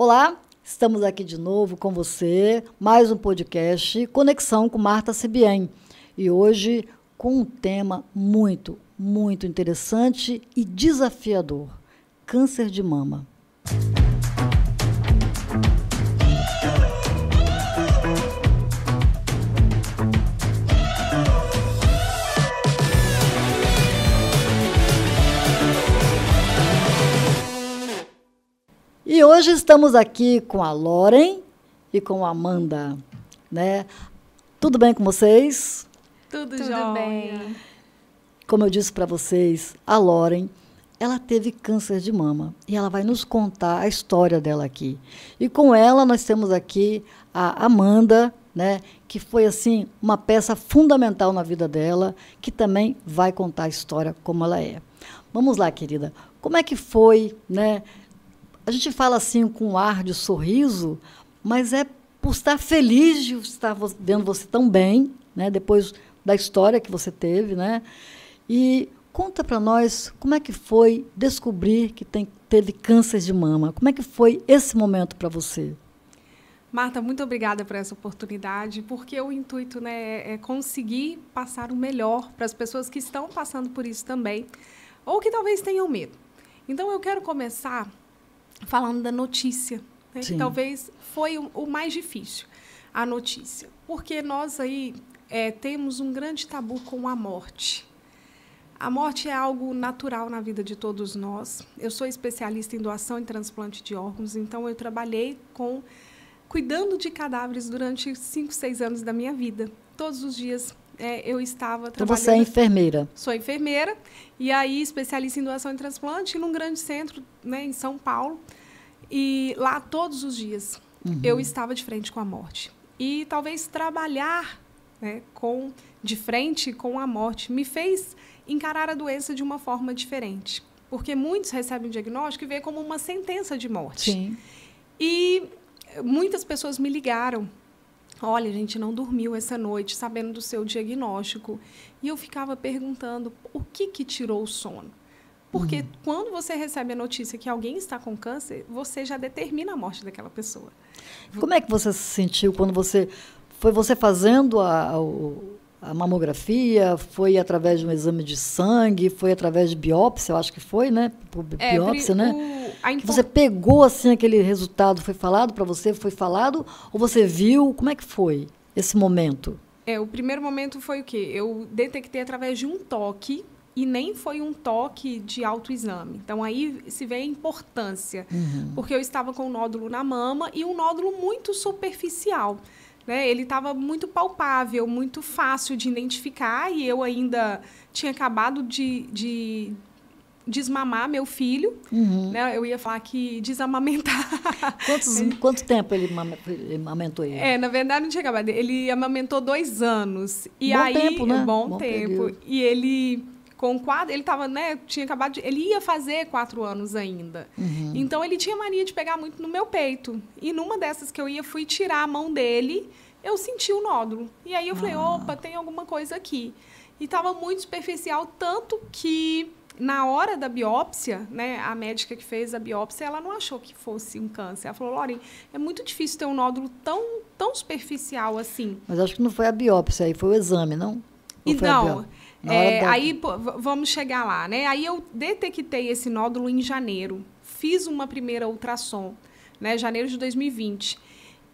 Olá, estamos aqui de novo com você, mais um podcast Conexão com Marta Sibien. E hoje com um tema muito interessante e desafiador: câncer de mama. E hoje estamos aqui com a Lauren e com a Amanda, né? Tudo bem com vocês? Tudo bem. Como eu disse para vocês, a Lauren, ela teve câncer de mama e ela vai nos contar a história dela aqui. E com ela nós temos aqui a Amanda, né? Que foi assim uma peça fundamental na vida dela, que também vai contar a história como ela é. Vamos lá, querida. Como é que foi, né? A gente fala assim com um ar de sorriso, mas é por estar feliz de estar vendo você tão bem, né? Depois da história que você teve, né? E conta para nós como é que foi descobrir que teve câncer de mama. Como é que foi esse momento para você? Marta, muito obrigada por essa oportunidade, porque o intuito, né, é conseguir passar o melhor para as pessoas que estão passando por isso também, ou que talvez tenham medo. Então, eu quero começar falando da notícia, né, que talvez foi o mais difícil, a notícia. Porque nós aí temos um grande tabu com a morte. A morte é algo natural na vida de todos nós. Eu sou especialista em doação e transplante de órgãos, então eu trabalhei cuidando de cadáveres durante 5, 6 anos da minha vida. Todos os dias eu estava trabalhando. Então você é enfermeira? Sou enfermeira e aí especialista em doação e transplante num grande centro, né, em São Paulo. E lá todos os dias eu estava de frente com a morte. E talvez trabalhar, né, de frente com a morte me fez encarar a doença de uma forma diferente. Porque muitos recebem o diagnóstico e veem como uma sentença de morte. Sim. E muitas pessoas me ligaram. Olha, a gente não dormiu essa noite sabendo do seu diagnóstico. E eu ficava perguntando o que tirou o sono. Porque quando você recebe a notícia que alguém está com câncer, você já determina a morte daquela pessoa. Como é que você se sentiu quando foi você fazendo a mamografia? Foi através de um exame de sangue? Foi através de biópsia? Eu acho que foi, né? Por biópsia, né? Que você pegou assim aquele resultado, foi falado para você? Foi falado? Ou você viu? Como é que foi esse momento? O primeiro momento foi o quê? Eu detectei através de um toque. E nem foi um toque de autoexame. Então, aí se vê a importância. Porque eu estava com um nódulo na mama e um nódulo muito superficial. Né? Ele estava muito palpável, muito fácil de identificar. E eu ainda tinha acabado de desmamar meu filho. Né? Eu ia falar que desamamentar. Quanto tempo ele amamentou ele? Na verdade, não tinha acabado. Ele amamentou 2 anos. E bom aí, tempo, né? Bom tempo. Período. E ele... ele estava, né, tinha acabado ele ia fazer 4 anos ainda. Então, ele tinha mania de pegar muito no meu peito. E numa dessas que eu fui tirar a mão dele, eu senti o nódulo. E aí eu falei, opa, tem alguma coisa aqui. E estava muito superficial, tanto que na hora da biópsia, né, a médica que fez a biópsia, ela não achou que fosse um câncer. Ela falou, Lauren, é muito difícil ter um nódulo tão superficial assim. Mas acho que não foi a biópsia, aí foi o exame, não? Então... aí vamos chegar lá, né? Aí eu detectei esse nódulo em janeiro, fiz uma primeira ultrassom, né? Janeiro de 2020.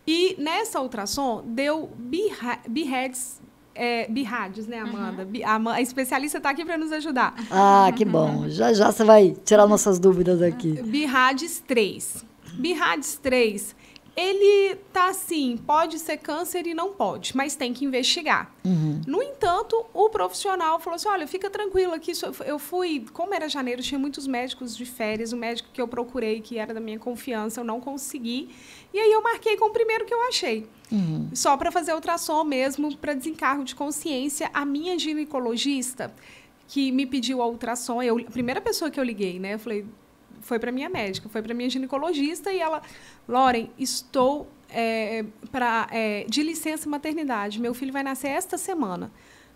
E nessa ultrassom deu BIRADS, né, Amanda? A especialista está aqui para nos ajudar. Ah, que bom. Já você vai tirar nossas dúvidas aqui. BIRADS 3. BIRADS 3, ele tá assim, pode ser câncer e não pode, mas tem que investigar. No entanto, o profissional falou assim, olha, fica tranquilo aqui, eu fui, como era janeiro, tinha muitos médicos de férias, o médico que eu procurei, que era da minha confiança, eu não consegui, e aí eu marquei com o primeiro que eu achei. Só para fazer ultrassom mesmo, para desencargo de consciência. A minha ginecologista, que me pediu a ultrassom, a primeira pessoa que eu liguei, né, eu falei... Foi para minha médica, foi para minha ginecologista e ela, Lauren, estou de licença maternidade. Meu filho vai nascer esta semana.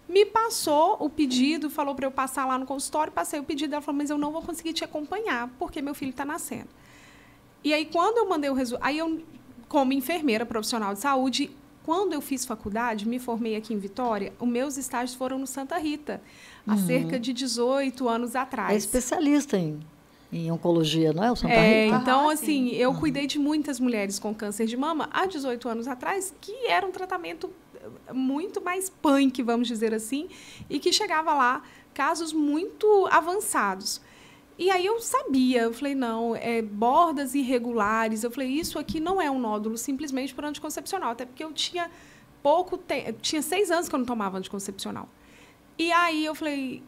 Me passou o pedido, falou para eu passar lá no consultório, passei o pedido, ela falou, mas eu não vou conseguir te acompanhar, porque meu filho está nascendo. E aí, quando eu mandei o resultado... Aí, eu, como enfermeira profissional de saúde, quando eu fiz faculdade, me formei aqui em Vitória, os meus estágios foram no Santa Rita, há cerca de 18 anos atrás. É especialista em oncologia, não é, o Santa Rita? Então, assim, eu cuidei de muitas mulheres com câncer de mama há 18 anos atrás, que era um tratamento muito mais punk, vamos dizer assim, e que chegava lá casos muito avançados. E aí eu sabia, eu falei, não, bordas irregulares, eu falei, isso aqui não é um nódulo simplesmente por anticoncepcional, até porque eu tinha tinha 6 anos que eu não tomava anticoncepcional. E aí eu falei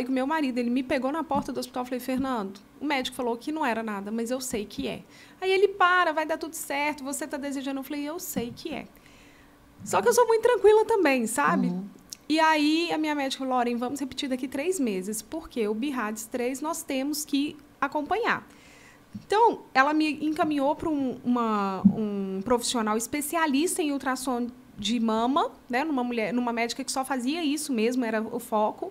com meu marido, ele me pegou na porta do hospital, falei, Fernando, o médico falou que não era nada, mas eu sei que é. Aí ele, vai dar tudo certo, você está desejando? Eu falei, eu sei que é. Só que eu sou muito tranquila também, sabe? E aí, a minha médica falou, Lauren, vamos repetir daqui 3 meses, porque o BIRADS 3 nós temos que acompanhar. Então, ela me encaminhou para um profissional especialista em ultrassom de mama, né, numa médica que só fazia isso mesmo, era o foco.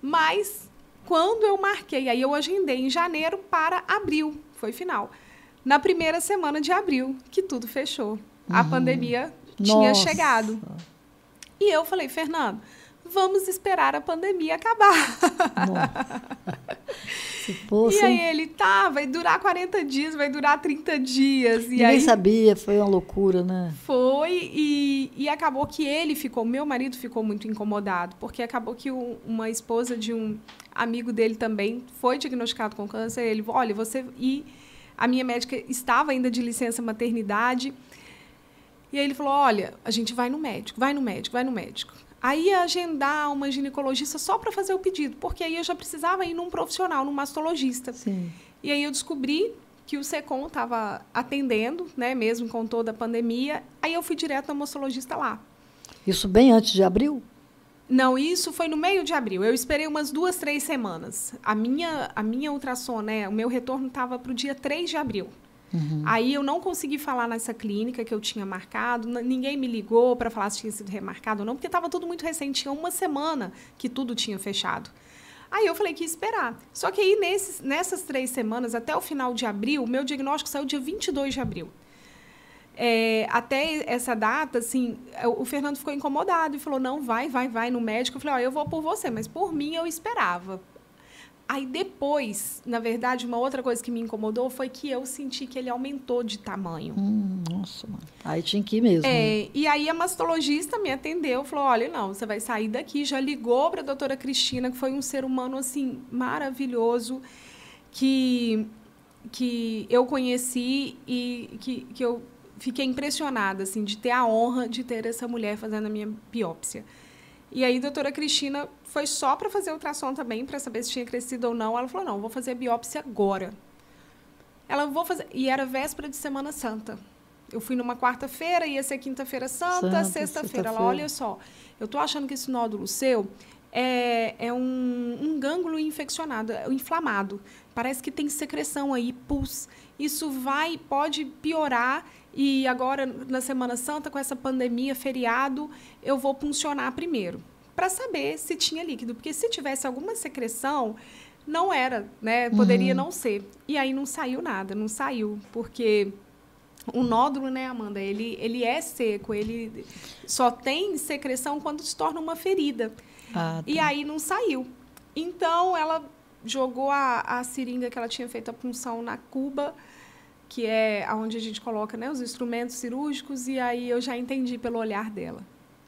Mas, quando eu marquei, aí eu agendei em janeiro para abril, foi final. Na primeira semana de abril, que tudo fechou. A pandemia tinha chegado. E eu falei, Fernando, vamos esperar a pandemia acabar. Se fosse... E aí ele, vai durar 40 dias, vai durar 30 dias. E Ninguém sabia, foi uma loucura, né? Foi, e acabou que meu marido ficou muito incomodado, porque acabou que uma esposa de um amigo dele também foi diagnosticado com câncer. Ele, olha, e a minha médica estava ainda de licença maternidade. E aí ele falou, olha, a gente vai no médico. Aí ia agendar uma ginecologista só para fazer o pedido, porque aí eu já precisava ir num profissional, num mastologista. Sim. E aí eu descobri que o SECOM estava atendendo, né, mesmo com toda a pandemia. Aí eu fui direto na mastologista lá. Isso bem antes de abril? Não, isso foi no meio de abril. Eu esperei umas 2, 3 semanas. A minha ultrassom, né, o meu retorno estava para o dia 3 de abril. Aí eu não consegui falar nessa clínica que eu tinha marcado, ninguém me ligou para falar se tinha sido remarcado ou não, porque estava tudo muito recente, tinha uma semana que tudo tinha fechado. Aí eu falei que ia esperar. Só que aí nessas 3 semanas, até o final de abril, meu diagnóstico saiu dia 22 de abril. Até essa data, assim, o Fernando ficou incomodado e falou, não, vai no médico. Eu falei, eu vou por você, mas por mim eu esperava. Aí depois, na verdade, uma outra coisa que me incomodou foi que eu senti que ele aumentou de tamanho. Nossa, mano. Aí tinha que ir mesmo. E aí a mastologista me atendeu, falou, olha, não, você vai sair daqui. Já ligou para a doutora Cristina, que foi um ser humano, assim, maravilhoso, que eu conheci e que eu fiquei impressionada, assim, de ter a honra de ter essa mulher fazendo a minha biópsia. E aí, a doutora Cristina foi só para fazer ultrassom também, para saber se tinha crescido ou não. Ela falou, não, vou fazer a biópsia agora. Vou fazer... E era véspera de Semana Santa. Eu fui numa quarta-feira, ia ser quinta-feira santa, sexta-feira. Ela, olha só, eu estou achando que esse nódulo seu é um gângulo infeccionado, inflamado. Parece que tem secreção aí, pus. Isso pode piorar. E agora, na Semana Santa, com essa pandemia, feriado, eu vou puncionar primeiro, para saber se tinha líquido. Porque se tivesse alguma secreção, não era, né? Poderia não ser. E aí não saiu nada, não saiu. Porque o nódulo, né, Amanda, ele é seco, ele só tem secreção quando se torna uma ferida. Tá. E aí não saiu. Então, ela jogou a seringa que ela tinha feito a punção na cuba, que é onde a gente coloca, né, os instrumentos cirúrgicos, e aí eu já entendi pelo olhar dela.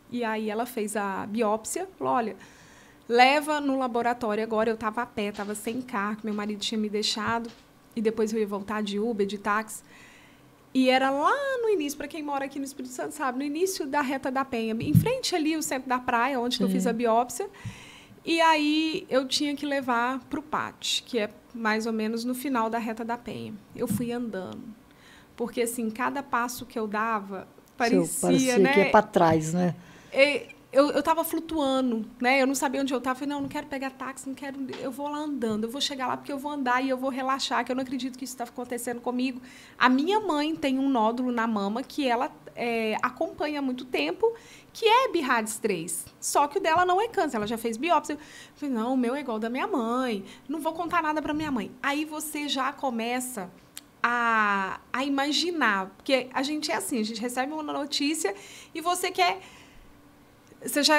E aí ela fez a biópsia, falou, olha, leva no laboratório agora. Eu estava a pé, estava sem carro, meu marido tinha me deixado, e depois eu ia voltar de Uber, de táxi. E era lá no início, para quem mora aqui no Espírito Santo, sabe, no início da Reta da Penha, em frente ali, o centro da praia, onde que eu fiz a biópsia. E aí eu tinha que levar para o PAT, que é mais ou menos no final da Reta da Penha. Eu fui andando, porque assim, cada passo que eu dava parecia, né, que ia para trás, né? Eu estava flutuando, né? Eu não sabia onde eu estava. Falei, não quero pegar táxi, eu vou lá andando, eu vou chegar lá porque eu vou andar e eu vou relaxar, que eu não acredito que isso está acontecendo comigo. A minha mãe tem um nódulo na mama que ela acompanha há muito tempo, que é BIRADS 3. Só que o dela não é câncer, ela já fez biópsia. Eu falei, não, o meu é igual da minha mãe, não vou contar nada para minha mãe. Aí você já começa a imaginar. Porque a gente é assim, a gente recebe uma notícia e você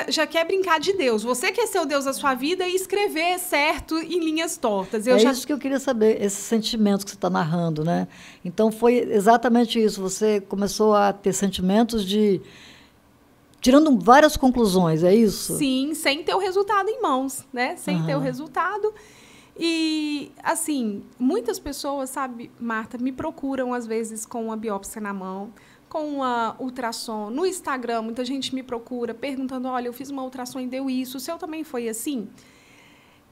já quer brincar de Deus. Você quer ser o Deus da sua vida e escrever certo em linhas tortas. Isso que eu queria saber, esses sentimentos que você está narrando, né? Então, foi exatamente isso. Você começou a ter sentimentos tirando várias conclusões, é isso? Sim, sem ter o resultado em mãos, né? Sem ter o resultado. E, assim, muitas pessoas, sabe, Marta, me procuram, às vezes, com uma biópsia na mão, com uma ultrassom. No Instagram, muita gente me procura perguntando, olha, eu fiz uma ultrassom e deu isso, o seu também foi assim?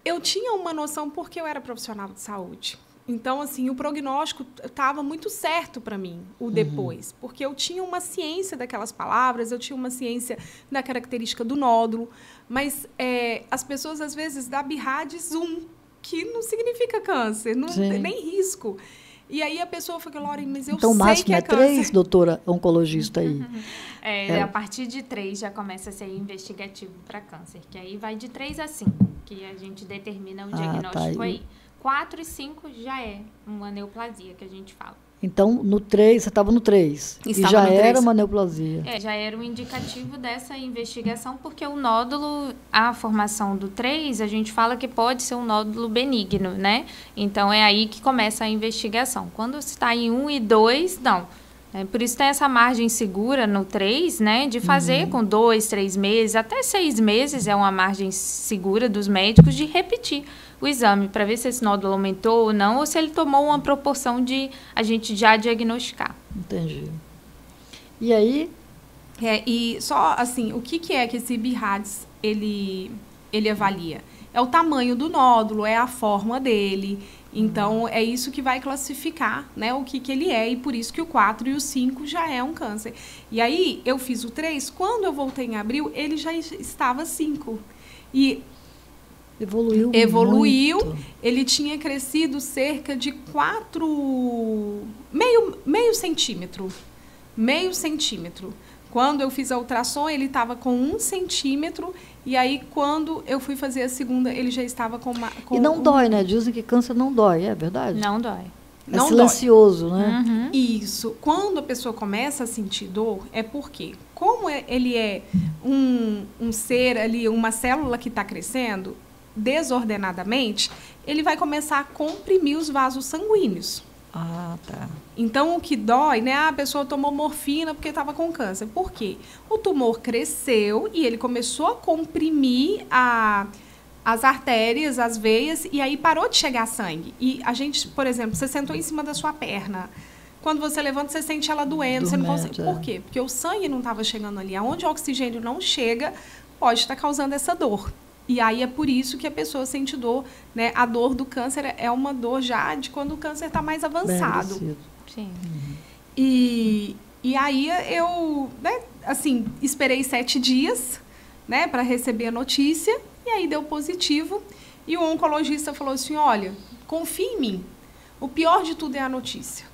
Eu tinha uma noção porque eu era profissional de saúde. Então, assim, o prognóstico estava muito certo para mim, o depois, porque eu tinha uma ciência daquelas palavras, eu tinha uma ciência da característica do nódulo, mas as pessoas, às vezes, dão BIRADS 1, que não significa câncer, não tem nem risco. E aí a pessoa fica, Lauren, mas eu então, sei que é câncer. Então, o máximo é 3, doutora oncologista aí? A partir de 3 já começa a ser investigativo para câncer, que aí vai de 3 a 5, que a gente determina o diagnóstico aí. 4 e 5 já é uma neoplasia que a gente fala. Então, no 3, você estava no 3. E já era uma neoplasia. Já era um indicativo dessa investigação, porque o nódulo, a formação do 3, a gente fala que pode ser um nódulo benigno, né? Então, é aí que começa a investigação. Quando você está em 1 e 2, não. Por isso tem essa margem segura no 3, né? De fazer com 2, 3 meses, até 6 meses é uma margem segura dos médicos de repetir o exame para ver se esse nódulo aumentou ou não, ou se ele tomou uma proporção de a gente já diagnosticar. Entendi. E aí? E só assim, o que é que esse BIRADS ele avalia? É o tamanho do nódulo, é a forma dele. Então, é isso que vai classificar, né, o que ele é, e por isso que o 4 e o 5 já é um câncer. E aí, eu fiz o 3, quando eu voltei em abril, ele já estava 5. E evoluiu muito. Ele tinha crescido cerca de 4, meio centímetro. Meio centímetro. Quando eu fiz a ultrassom, ele estava com 1 centímetro. E aí, quando eu fui fazer a segunda, ele já estava com e não dói, né? Dizem que câncer não dói, é verdade? Não dói. É silencioso, né? Isso. Quando a pessoa começa a sentir dor, é porque, como ele é um ser ali, uma célula que está crescendo desordenadamente, ele vai começar a comprimir os vasos sanguíneos. Ah, tá. Então, o que dói, né? A pessoa tomou morfina porque estava com câncer. Por quê? O tumor cresceu e ele começou a comprimir as artérias, as veias, e aí parou de chegar sangue. E a gente, por exemplo, você sentou em cima da sua perna. Quando você levanta, você sente ela doendo. Você não consegue. Por quê? Porque o sangue não estava chegando ali. Aonde o oxigênio não chega, pode estar causando essa dor. E aí é por isso que a pessoa sente dor, né? A dor do câncer é uma dor já de quando o câncer está mais avançado. Sim. E aí eu, né, assim, esperei 7 dias, né, para receber a notícia, e aí deu positivo. E o oncologista falou assim, olha, confia em mim, o pior de tudo é a notícia.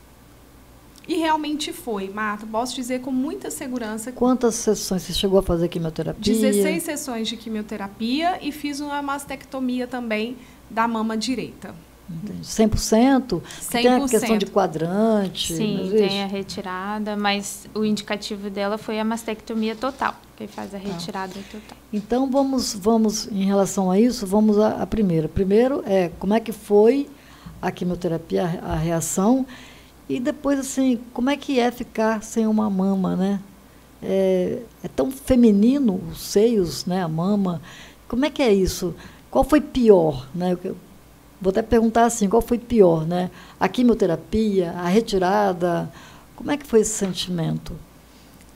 E realmente foi, Marta, posso dizer com muita segurança. Quantas sessões você chegou a fazer quimioterapia? 16 sessões de quimioterapia e fiz uma mastectomia também da mama direita. Entendi. 100%? 100%. Tem a questão de quadrante? Sim, tem a retirada, mas o indicativo dela foi a mastectomia total, que faz a retirada total. Então, vamos em relação a isso, vamos à primeira. Primeiro, como é que foi a quimioterapia, a reação, e depois, assim, como é que é ficar sem uma mama, né? É tão feminino os seios, né? A mama. Como é que é isso? Qual foi pior, né? Vou até perguntar assim, qual foi pior, né? A quimioterapia, a retirada, como é que foi esse sentimento?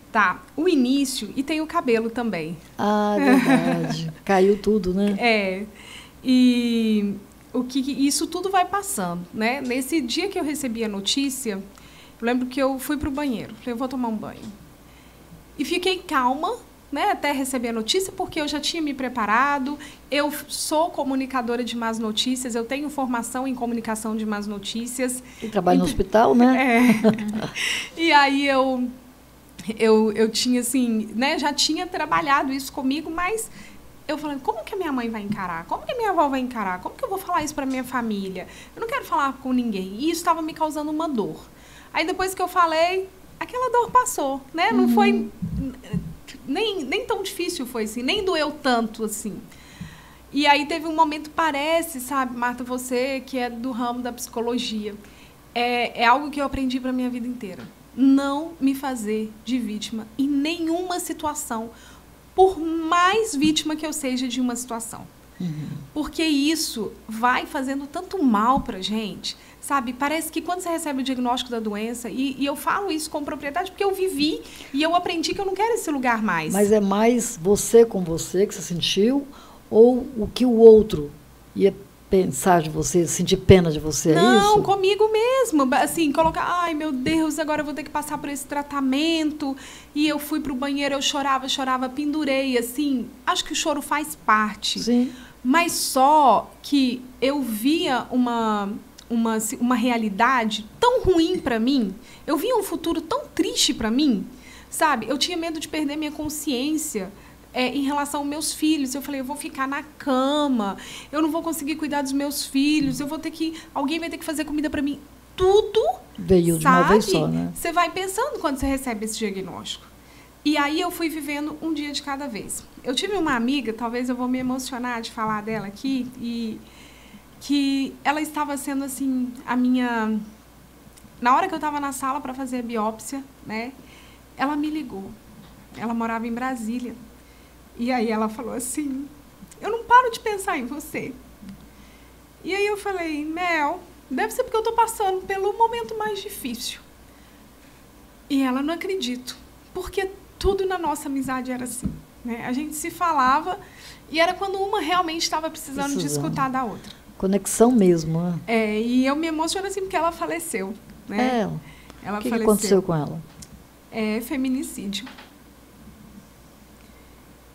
Tá, o início, e tem o cabelo também. Ah, é verdade. Caiu tudo, né? E isso tudo vai passando, né? Nesse dia que eu recebi a notícia, eu lembro que eu fui para o banheiro. Falei, eu vou tomar um banho. E fiquei calma, né, até receber a notícia, porque eu já tinha me preparado. Eu sou comunicadora de más notícias, eu tenho formação em comunicação de más notícias. E trabalho no hospital, né? E aí eu tinha, assim, né, já tinha trabalhado isso comigo, mas eu falei, como que a minha mãe vai encarar? Como que a minha avó vai encarar? Como que eu vou falar isso para minha família? Eu não quero falar com ninguém. E isso estava me causando uma dor. Aí depois que eu falei, aquela dor passou, né? Não foi... Nem tão difícil foi assim, nem doeu tanto assim. E aí teve um momento, parece, sabe, Marta, você que é do ramo da psicologia, é algo que eu aprendi para minha vida inteira. Não me fazer de vítima em nenhuma situação, por mais vítima que eu seja de uma situação. Porque isso vai fazendo tanto mal pra gente, sabe? Parece que quando você recebe o diagnóstico da doença, e eu falo isso com propriedade porque eu vivi e eu aprendi que eu não quero esse lugar mais. Mas é mais você com você que você sentiu, ou o que o outro ia pensar de você, sentir pena de você, não, é isso? Não, comigo mesmo. Assim, colocar, ai meu Deus, agora eu vou ter que passar por esse tratamento. E eu fui pro banheiro, eu chorava, pendurei, assim. Acho que o choro faz parte. Sim. Mas só que eu via uma realidade tão ruim para mim, eu via um futuro tão triste para mim, sabe? Eu tinha medo de perder minha consciência em relação aos meus filhos. Eu falei, eu vou ficar na cama, eu não vou conseguir cuidar dos meus filhos, alguém vai ter que fazer comida para mim. Tudo veio de uma vez só, né? Você vai pensando quando você recebe esse diagnóstico. E aí eu fui vivendo um dia de cada vez. Eu tive uma amiga, talvez eu vou me emocionar de falar dela aqui, e que ela estava sendo assim, a minha... Na hora que eu estava na sala para fazer a biópsia, né, ela me ligou. Ela morava em Brasília. E aí ela falou assim, eu não paro de pensar em você. E aí eu falei, Mel, deve ser porque eu estou passando pelo momento mais difícil. E ela, não acredito, porque tudo na nossa amizade era assim, né? A gente se falava e era quando uma realmente estava precisando de escutar da outra. Conexão mesmo, né? E eu me emociono assim porque ela faleceu, né? Ela o que faleceu. aconteceu com ela? Feminicídio.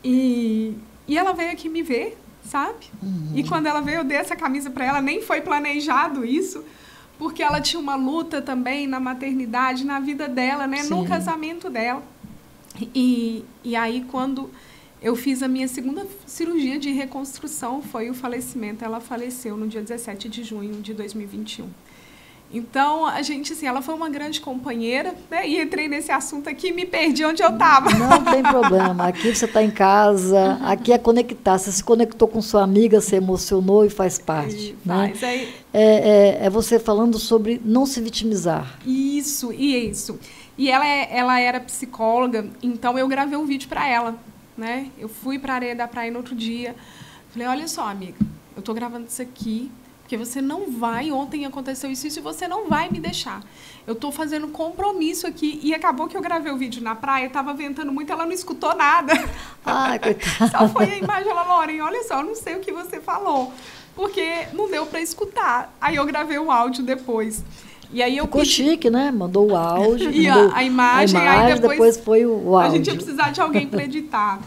E ela veio aqui me ver, sabe? E quando ela veio, eu dei essa camisa para ela, nem foi planejado isso, porque ela tinha uma luta também na maternidade, na vida dela, né? No casamento dela. E aí, quando eu fiz a minha segunda cirurgia de reconstrução, foi o falecimento. Ela faleceu no dia 17 de junho de 2021. Então, a gente, assim, ela foi uma grande companheira, né? E entrei nesse assunto aqui e me perdi onde eu estava. Não tem problema. Aqui você está em casa, aqui é conectar. Você se conectou com sua amiga, se emocionou e faz parte. Né? É você falando sobre não se vitimizar. Isso. E ela era psicóloga, então eu gravei um vídeo para ela, né? Eu fui para a Areia da Praia no outro dia. Falei, olha só, amiga, eu estou gravando isso aqui, porque você não vai, ontem aconteceu isso e você não vai me deixar. Eu estou fazendo um compromisso aqui. E acabou que eu gravei o vídeo na praia, estava ventando muito, ela não escutou nada. Ai, coitada. Só foi a imagem, ela, Lauren, olha só, eu não sei o que você falou, porque não deu para escutar. Aí eu gravei o áudio depois. E aí ficou chique, né? Mandou o áudio. E a imagem, aí depois foi o áudio. A gente ia precisar de alguém para editar.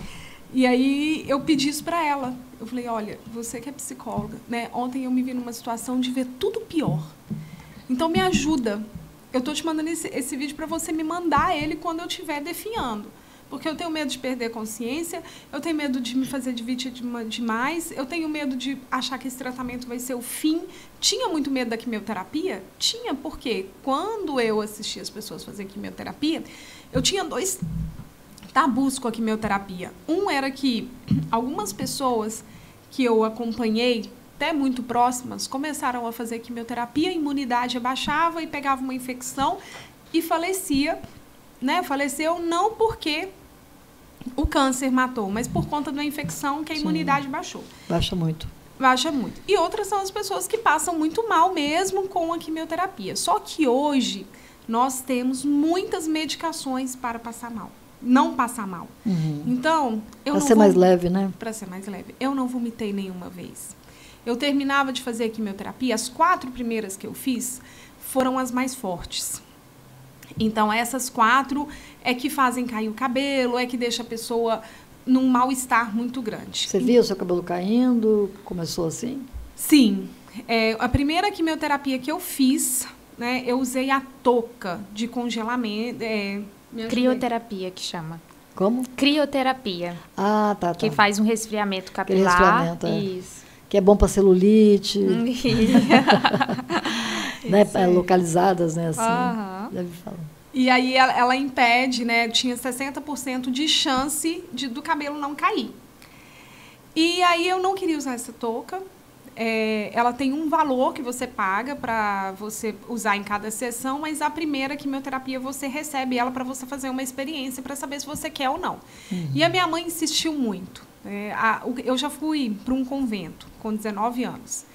E aí eu pedi isso para ela. Eu falei, olha, você que é psicóloga, né? Ontem eu me vi numa situação de ver tudo pior. Então me ajuda. Eu tô te mandando esse vídeo para você me mandar ele quando eu estiver definhando. Porque eu tenho medo de perder a consciência, eu tenho medo de me fazer de vítima demais, eu tenho medo de achar que esse tratamento vai ser o fim. Tinha muito medo da quimioterapia? Tinha, porque quando eu assistia as pessoas fazerem quimioterapia, eu tinha 2 tabus com a quimioterapia. Um era que algumas pessoas que eu acompanhei, até muito próximas, começaram a fazer quimioterapia, a imunidade abaixava e pegava uma infecção e falecia, né? Faleceu não porque o câncer matou, mas por conta de uma infecção que a imunidade baixou. Baixa muito. Baixa muito. E outras são as pessoas que passam muito mal mesmo com a quimioterapia. Só que hoje nós temos muitas medicações para passar mal. Não passar mal. Então, eu não Para ser mais leve, né? Para ser mais leve. Eu não vomitei nenhuma vez. Eu terminava de fazer a quimioterapia, as 4 primeiras que eu fiz foram as mais fortes. Então, essas 4 é que fazem cair o cabelo, é que deixa a pessoa num mal-estar muito grande. Você via o seu cabelo caindo? Começou assim? Sim. A primeira quimioterapia que eu fiz, eu usei a touca de congelamento. Crioterapia, que chama. Como? Crioterapia. Ah, tá. Que faz um resfriamento Aquele capilar. resfriamento, Isso. Que é bom para celulite. Né? Localizadas, né? Assim. Deve falar. E aí ela impede, né? Tinha 60% de chance do cabelo não cair. E aí eu não queria usar essa touca. Ela tem um valor que você paga para você usar em cada sessão, mas a primeira quimioterapia você recebe ela para você fazer uma experiência para saber se você quer ou não. E a minha mãe insistiu muito. Eu já fui para um convento com 19 anos.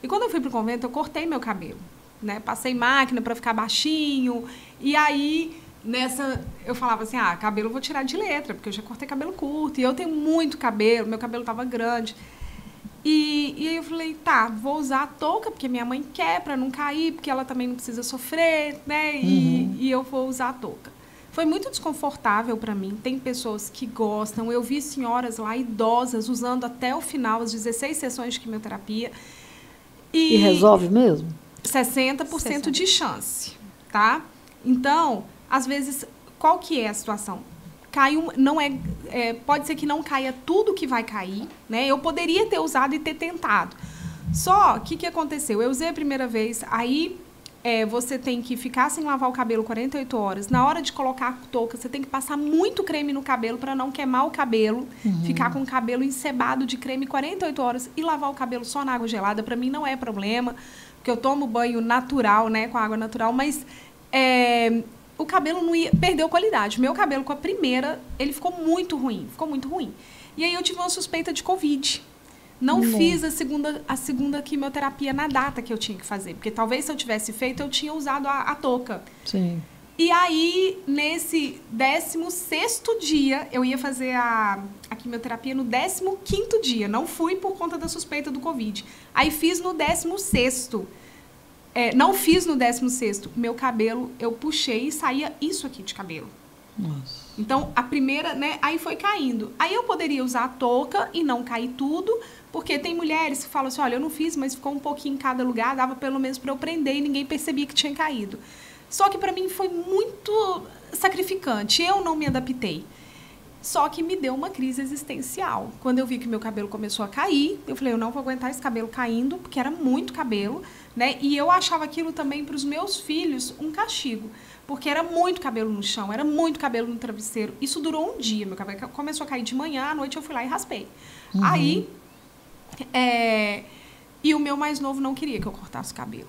E quando eu fui para o convento, eu cortei meu cabelo. Né? Passei máquina para ficar baixinho. E aí, eu falava assim, cabelo eu vou tirar de letra, porque eu já cortei cabelo curto. E eu tenho muito cabelo, meu cabelo estava grande. E aí eu falei, tá, vou usar a touca, porque minha mãe quer, para não cair, porque ela também não precisa sofrer, né? E eu vou usar a touca. Foi muito desconfortável para mim. Tem pessoas que gostam. Eu vi senhoras lá, idosas, usando até o final, as 16 sessões de quimioterapia. E resolve mesmo? 60% de chance, tá? Então, às vezes, qual que é a situação? Pode ser que não caia tudo que vai cair, né? Eu poderia ter usado e ter tentado. Só que o que aconteceu? Eu usei a primeira vez, aí você tem que ficar sem lavar o cabelo 48 horas. Na hora de colocar a touca, você tem que passar muito creme no cabelo para não queimar o cabelo, ficar com o cabelo encebado de creme 48 horas e lavar o cabelo só na água gelada. Para mim não é problema, porque eu tomo banho natural, né, com água natural, mas o cabelo não perdeu qualidade. Meu cabelo com a primeira, ele ficou muito ruim. E aí eu tive uma suspeita de Covid. Não fiz a segunda quimioterapia na data que eu tinha que fazer. Porque talvez se eu tivesse feito, eu tinha usado a touca. Sim. E aí, nesse 16º dia, eu ia fazer a quimioterapia no 15º dia. Não fui por conta da suspeita do Covid. Aí fiz no 16º. Não fiz no 16º. Meu cabelo, eu puxei e saía isso aqui de cabelo. Nossa. Então, a primeira, né? Aí foi caindo. Aí eu poderia usar a touca e não cair tudo, porque tem mulheres que falam assim, olha, eu não fiz, mas ficou um pouquinho em cada lugar, dava pelo menos para eu prender e ninguém percebia que tinha caído. Só que para mim foi muito sacrificante. Eu não me adaptei. Só que me deu uma crise existencial. Quando eu vi que meu cabelo começou a cair, eu falei, eu não vou aguentar esse cabelo caindo, porque era muito cabelo, né? E eu achava aquilo também para os meus filhos um castigo, porque era muito cabelo no chão, era muito cabelo no travesseiro. Isso durou um dia, meu cabelo começou a cair de manhã, à noite eu fui lá e raspei. Aí, e o meu mais novo não queria que eu cortasse o cabelo.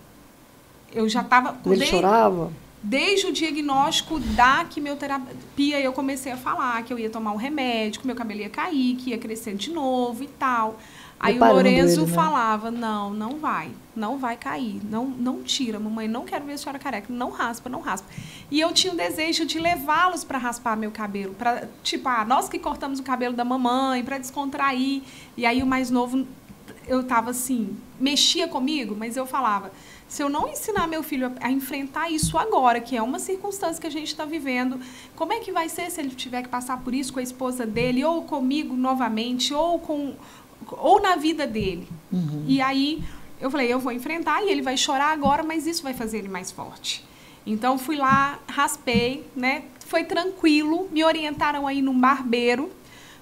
Eu já estava... Ele chorava? Desde o diagnóstico da quimioterapia, eu comecei a falar que eu ia tomar um remédio, que meu cabelo ia cair, que ia crescer de novo e tal. Aí o Lorenzo falava, não vai cair, não tira, mamãe, não quero ver a senhora careca, não raspa. E eu tinha o desejo de levá-los para raspar meu cabelo, para tipo, nós que cortamos o cabelo da mamãe, para descontrair. E aí o mais novo, eu tava assim, mexia comigo, mas eu falava, se eu não ensinar meu filho a enfrentar isso agora, que é uma circunstância que a gente está vivendo, como é que vai ser se ele tiver que passar por isso com a esposa dele, ou comigo novamente, ou na vida dele? E aí eu falei, eu vou enfrentar e ele vai chorar agora, mas isso vai fazer ele mais forte. Então fui lá, raspei, né? Foi tranquilo, me orientaram aí num barbeiro,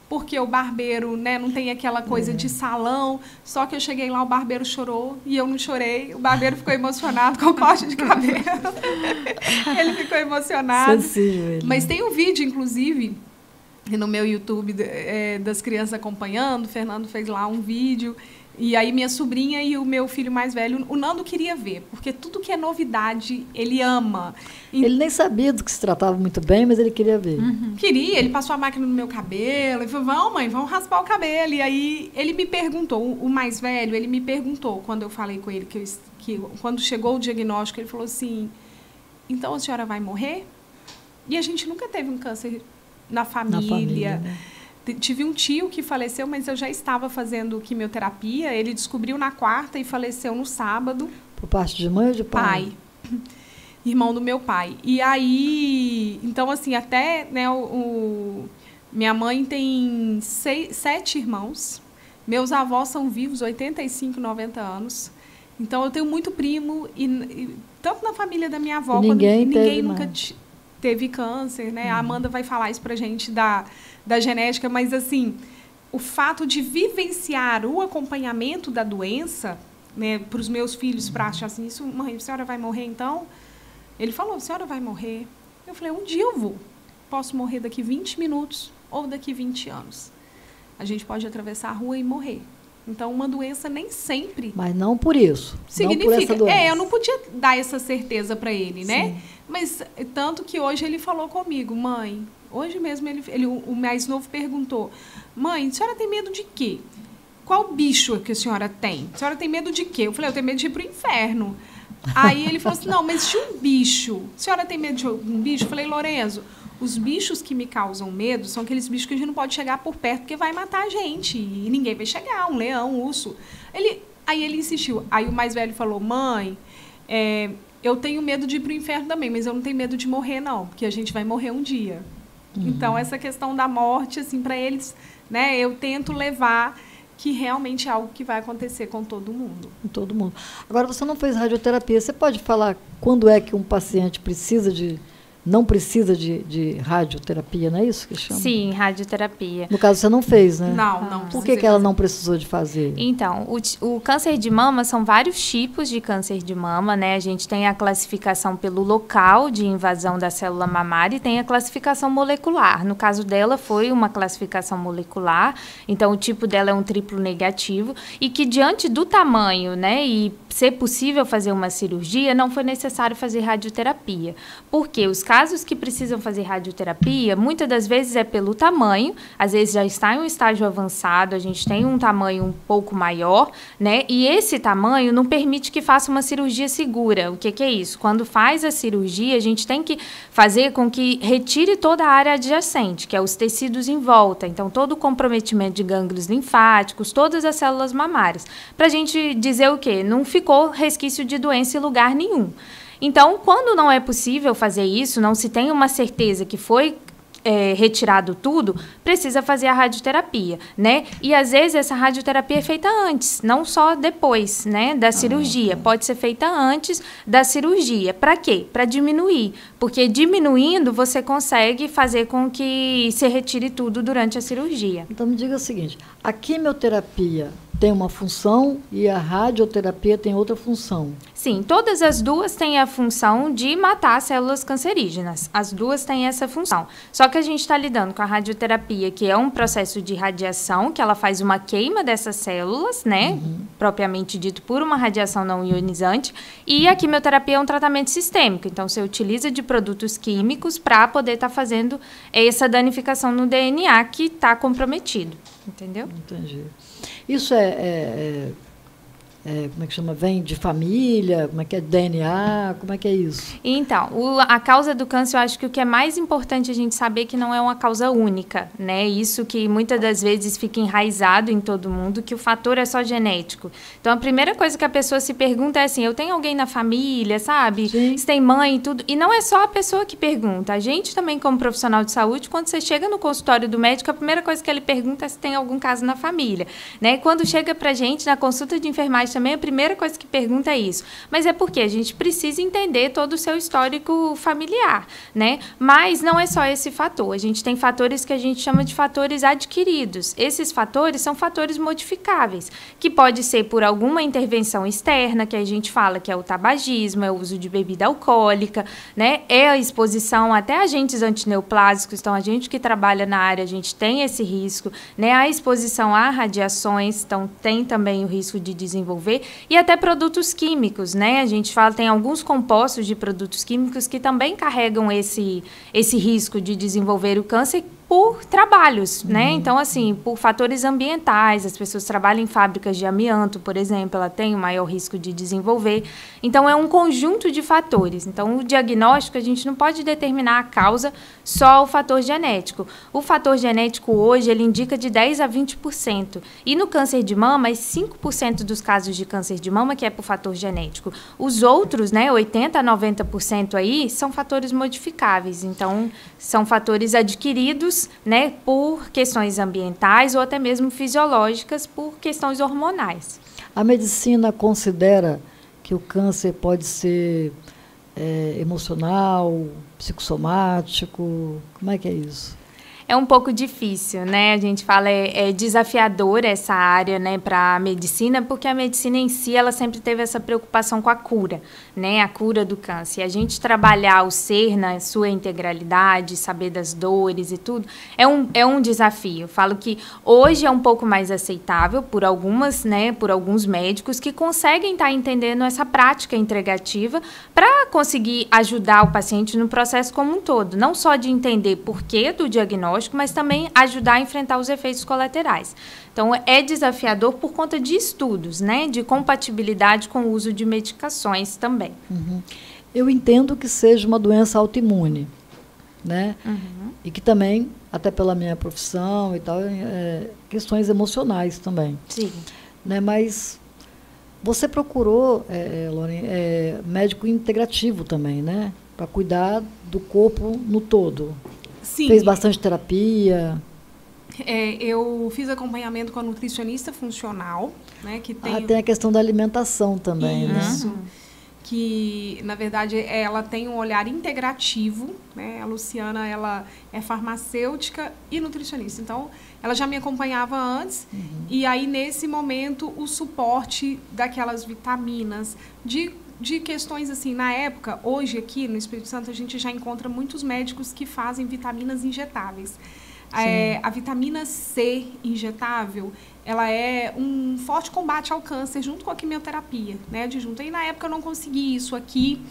porque o barbeiro, né, não tem aquela coisa de salão, só que eu cheguei lá, o barbeiro chorou e eu não chorei, o barbeiro ficou emocionado com o corte de cabelo. Ele ficou emocionado. Sensível, mas tem um vídeo, inclusive, no meu YouTube, das crianças acompanhando, o Fernando fez lá um vídeo, e aí minha sobrinha e o meu filho mais velho, o Nando queria ver, porque tudo que é novidade, ele ama. Ele nem sabia do que se tratava muito bem, mas ele queria ver. Queria, ele passou a máquina no meu cabelo, ele falou, vamos mãe, vamos raspar o cabelo. E aí ele me perguntou, o mais velho, ele me perguntou, quando eu falei com ele, que quando chegou o diagnóstico, ele falou assim, então a senhora vai morrer? E a gente nunca teve um câncer na família, né? Tive um tio que faleceu, mas eu já estava fazendo quimioterapia. Ele descobriu na quarta e faleceu no sábado. Por parte de mãe ou de pai? Pai. Irmão do meu pai. E aí, então assim, até, né, minha mãe tem 7 irmãos. Meus avós são vivos, 85, 90 anos. Então eu tenho muito primo, e tanto na família da minha avó, ninguém nunca teve câncer, né? A Amanda vai falar isso pra gente da genética, mas assim, o fato de vivenciar o acompanhamento da doença, né, para os meus filhos, para achar assim, isso, mãe, a senhora vai morrer então? Ele falou, a senhora vai morrer? Eu falei, um dia eu vou. Posso morrer daqui 20 minutos ou daqui 20 anos. A gente pode atravessar a rua e morrer. Então, uma doença nem sempre... Mas não por isso. Significa... Não por essa doença. eu não podia dar essa certeza para ele, né? Sim. Mas, tanto que hoje ele falou comigo, mãe, hoje mesmo o mais novo perguntou, mãe, a senhora tem medo de quê? Qual bicho que a senhora tem? A senhora tem medo de quê? Eu falei, eu tenho medo de ir pro inferno. Aí ele falou assim, não, mas de um bicho. A senhora tem medo de um bicho? Eu falei, Lorenzo, os bichos que me causam medo são aqueles bichos que a gente não pode chegar por perto porque vai matar a gente. E ninguém vai chegar, um leão, um urso. Aí ele insistiu. Aí o mais velho falou, mãe, eu tenho medo de ir pro inferno também, mas eu não tenho medo de morrer, não, porque a gente vai morrer um dia. Então, essa questão da morte, assim, para eles, né, eu tento levar que realmente é algo que vai acontecer com todo mundo. Com todo mundo. Agora, você não fez radioterapia. Você pode falar quando é que um paciente não precisa de radioterapia, não é isso que chama? Sim, radioterapia. No caso, você não fez, né? Não. Por que ela não precisou de fazer? Então, o câncer de mama são vários tipos de câncer de mama, né? A gente tem a classificação pelo local de invasão da célula mamária e tem a classificação molecular. No caso dela, foi uma classificação molecular, então o tipo dela é um triplo negativo e que diante do tamanho, né, e ser possível fazer uma cirurgia, não foi necessário fazer radioterapia. Porque os casos que precisam fazer radioterapia, muitas das vezes é pelo tamanho, às vezes já está em um estágio avançado, a gente tem um tamanho um pouco maior, né? E esse tamanho não permite que faça uma cirurgia segura. O que é isso? Quando faz a cirurgia, a gente tem que fazer com que retire toda a área adjacente, que é os tecidos em volta. Então, todo o comprometimento de gânglios linfáticos, todas as células mamárias. Para a gente dizer o quê? Não ficou resquício de doença em lugar nenhum. Então, quando não é possível fazer isso, não se tem uma certeza que foi retirado tudo, precisa fazer a radioterapia, né? E às vezes essa radioterapia é feita antes, não só depois, né, da cirurgia. Pode ser feita antes da cirurgia. Para quê? Para diminuir, porque diminuindo você consegue fazer com que se retire tudo durante a cirurgia. Então me diga o seguinte, a quimioterapia tem uma função e a radioterapia tem outra função. Sim, todas as duas têm a função de matar células cancerígenas. As duas têm essa função. Só que a gente está lidando com a radioterapia, que é um processo de radiação, que ela faz uma queima dessas células, né? Propriamente dito, por uma radiação não ionizante. E a quimioterapia é um tratamento sistêmico. Então, você utiliza de produtos químicos para poder estar fazendo essa danificação no DNA que está comprometido. Entendeu? Entendi. Isso como é que chama? Vem de família? Como é que é? DNA? Como é que é isso? Então, a causa do câncer, eu acho que o que é mais importante a gente saber é que não é uma causa única, né? Isso que muitas das vezes fica enraizado em todo mundo, que o fator é só genético. Então, a primeira coisa que a pessoa se pergunta é assim, eu tenho alguém na família, sabe? Sim. Se tem mãe e tudo. E não é só a pessoa que pergunta. A gente também, como profissional de saúde, quando você chega no consultório do médico, a primeira coisa que ele pergunta é se tem algum caso na família, né? Quando chega pra gente, na consulta de enfermagem também, a primeira coisa que pergunta é isso. Mas é porque a gente precisa entender todo o seu histórico familiar, né? Mas não é só esse fator. A gente tem fatores que a gente chama de fatores adquiridos. Esses fatores são fatores modificáveis, que pode ser por alguma intervenção externa, que a gente fala que é o tabagismo, é o uso de bebida alcoólica, né? É a exposição até agentes antineoplásicos. Então, a gente que trabalha na área, a gente tem esse risco, né? A exposição a radiações, então tem também o risco de desenvolver. E até produtos químicos, né? A gente fala, tem alguns compostos de produtos químicos que também carregam esse risco de desenvolver o câncer por trabalhos, né? Então, assim, por fatores ambientais, as pessoas trabalham em fábricas de amianto, por exemplo, ela tem o maior risco de desenvolver. Então, é um conjunto de fatores. Então, o diagnóstico, a gente não pode determinar a causa só o fator genético. O fator genético hoje, ele indica de 10% a 20%. E no câncer de mama, é 5% dos casos de câncer de mama que é por fator genético. Os outros, né, 80% a 90% aí, são fatores modificáveis. Então, são fatores adquiridos, né, por questões ambientais ou até mesmo fisiológicas por questões hormonais. A medicina considera que o câncer pode ser emocional, psicossomático? Como é que é isso? É um pouco difícil, né? A gente fala, é desafiador essa área, né, para a medicina, porque a medicina em si, ela sempre teve essa preocupação com a cura, né? A cura do câncer. E a gente trabalhar o ser na sua integralidade, saber das dores e tudo, é um desafio. Eu falo que hoje é um pouco mais aceitável por alguns médicos que conseguem estar entendendo essa prática integrativa para conseguir ajudar o paciente no processo como um todo. Não só de entender porquê do diagnóstico, mas também ajudar a enfrentar os efeitos colaterais. Então, é desafiador por conta de estudos, né? De compatibilidade com o uso de medicações também. Uhum. Eu entendo que seja uma doença autoimune, né? Uhum. E que também, até pela minha profissão e tal, questões emocionais também. Sim. Né? Mas você procurou, Lauren, médico integrativo também, né? Para cuidar do corpo no todo. Sim. Fez bastante terapia? Eu fiz acompanhamento com a nutricionista funcional, né? Que tem... tem a questão da alimentação também, Isso. né? Que, na verdade, ela tem um olhar integrativo, né? A Luciana, ela é farmacêutica e nutricionista. Então, ela já me acompanhava antes. Uhum. E aí, nesse momento, o suporte daquelas vitaminas, de questões assim, na época, hoje aqui no Espírito Santo, a gente já encontra muitos médicos que fazem vitaminas injetáveis. A vitamina C injetável, ela é um forte combate ao câncer junto com a quimioterapia, né, adjunta. E na época eu não consegui isso aqui,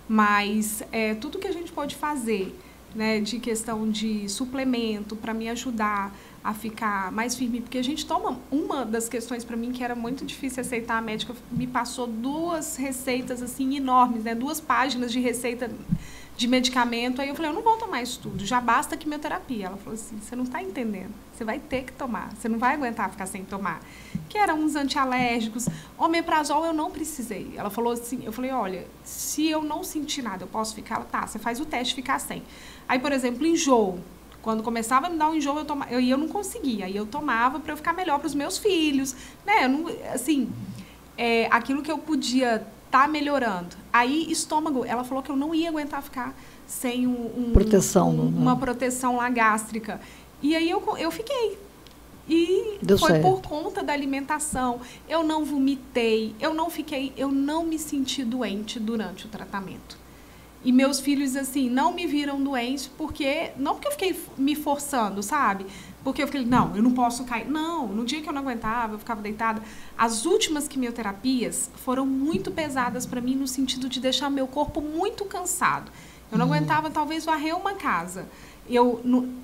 mas tudo que a gente pode fazer, né, de questão de suplemento para me ajudar a ficar mais firme, porque a gente toma, uma das questões para mim que era muito difícil aceitar, a médica me passou 2 receitas assim enormes, né, 2 páginas de receita de medicamento, aí eu falei, eu não vou tomar isso tudo, já basta a quimioterapia. Ela falou assim, você não está entendendo, você vai ter que tomar, você não vai aguentar ficar sem tomar. Que eram uns antialérgicos, omeprazol eu não precisei. Ela falou assim, eu falei, olha, se eu não sentir nada, eu posso ficar? Ela, tá, você faz o teste e ficar sem. Aí, por exemplo, enjoo. Quando começava a me dar um enjoo, eu não conseguia. Aí eu tomava para eu ficar melhor para os meus filhos, né? Aquilo que eu podia estar melhorando. Aí, estômago, ela falou que eu não ia aguentar ficar sem uma proteção lá gástrica. E aí eu fiquei. E deu foi certo. Por conta da alimentação. Eu não vomitei, eu não me senti doente durante o tratamento. E meus filhos, assim, não me viram doente não porque eu fiquei me forçando, sabe? Porque eu fiquei, não, eu não posso cair. Não, no dia que eu não aguentava, eu ficava deitada. As últimas quimioterapias foram muito pesadas para mim no sentido de deixar meu corpo muito cansado. Eu não aguentava, talvez, varrer uma casa.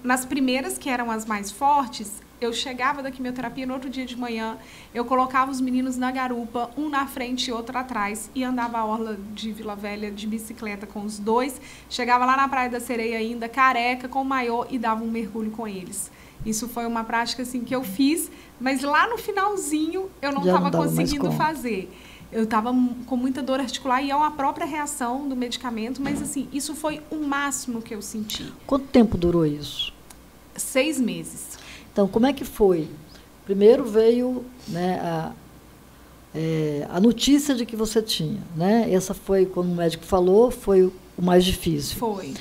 Nas primeiras, que eram as mais fortes, eu chegava da quimioterapia no outro dia de manhã, eu colocava os meninos na garupa, um na frente e outro atrás, e andava a orla de Vila Velha de bicicleta com os 2. Chegava lá na Praia da Sereia ainda, careca, com maiô, e dava um mergulho com eles. Isso foi uma prática assim, que eu fiz, mas lá no finalzinho eu não estava conseguindo fazer. Eu estava com muita dor articular e é uma própria reação do medicamento, mas assim, isso foi o máximo que eu senti. Quanto tempo durou isso? 6 meses. Então, como é que foi? Primeiro veio, né, a notícia de que você tinha, né? Essa foi, como o médico falou, foi o mais difícil. Foi.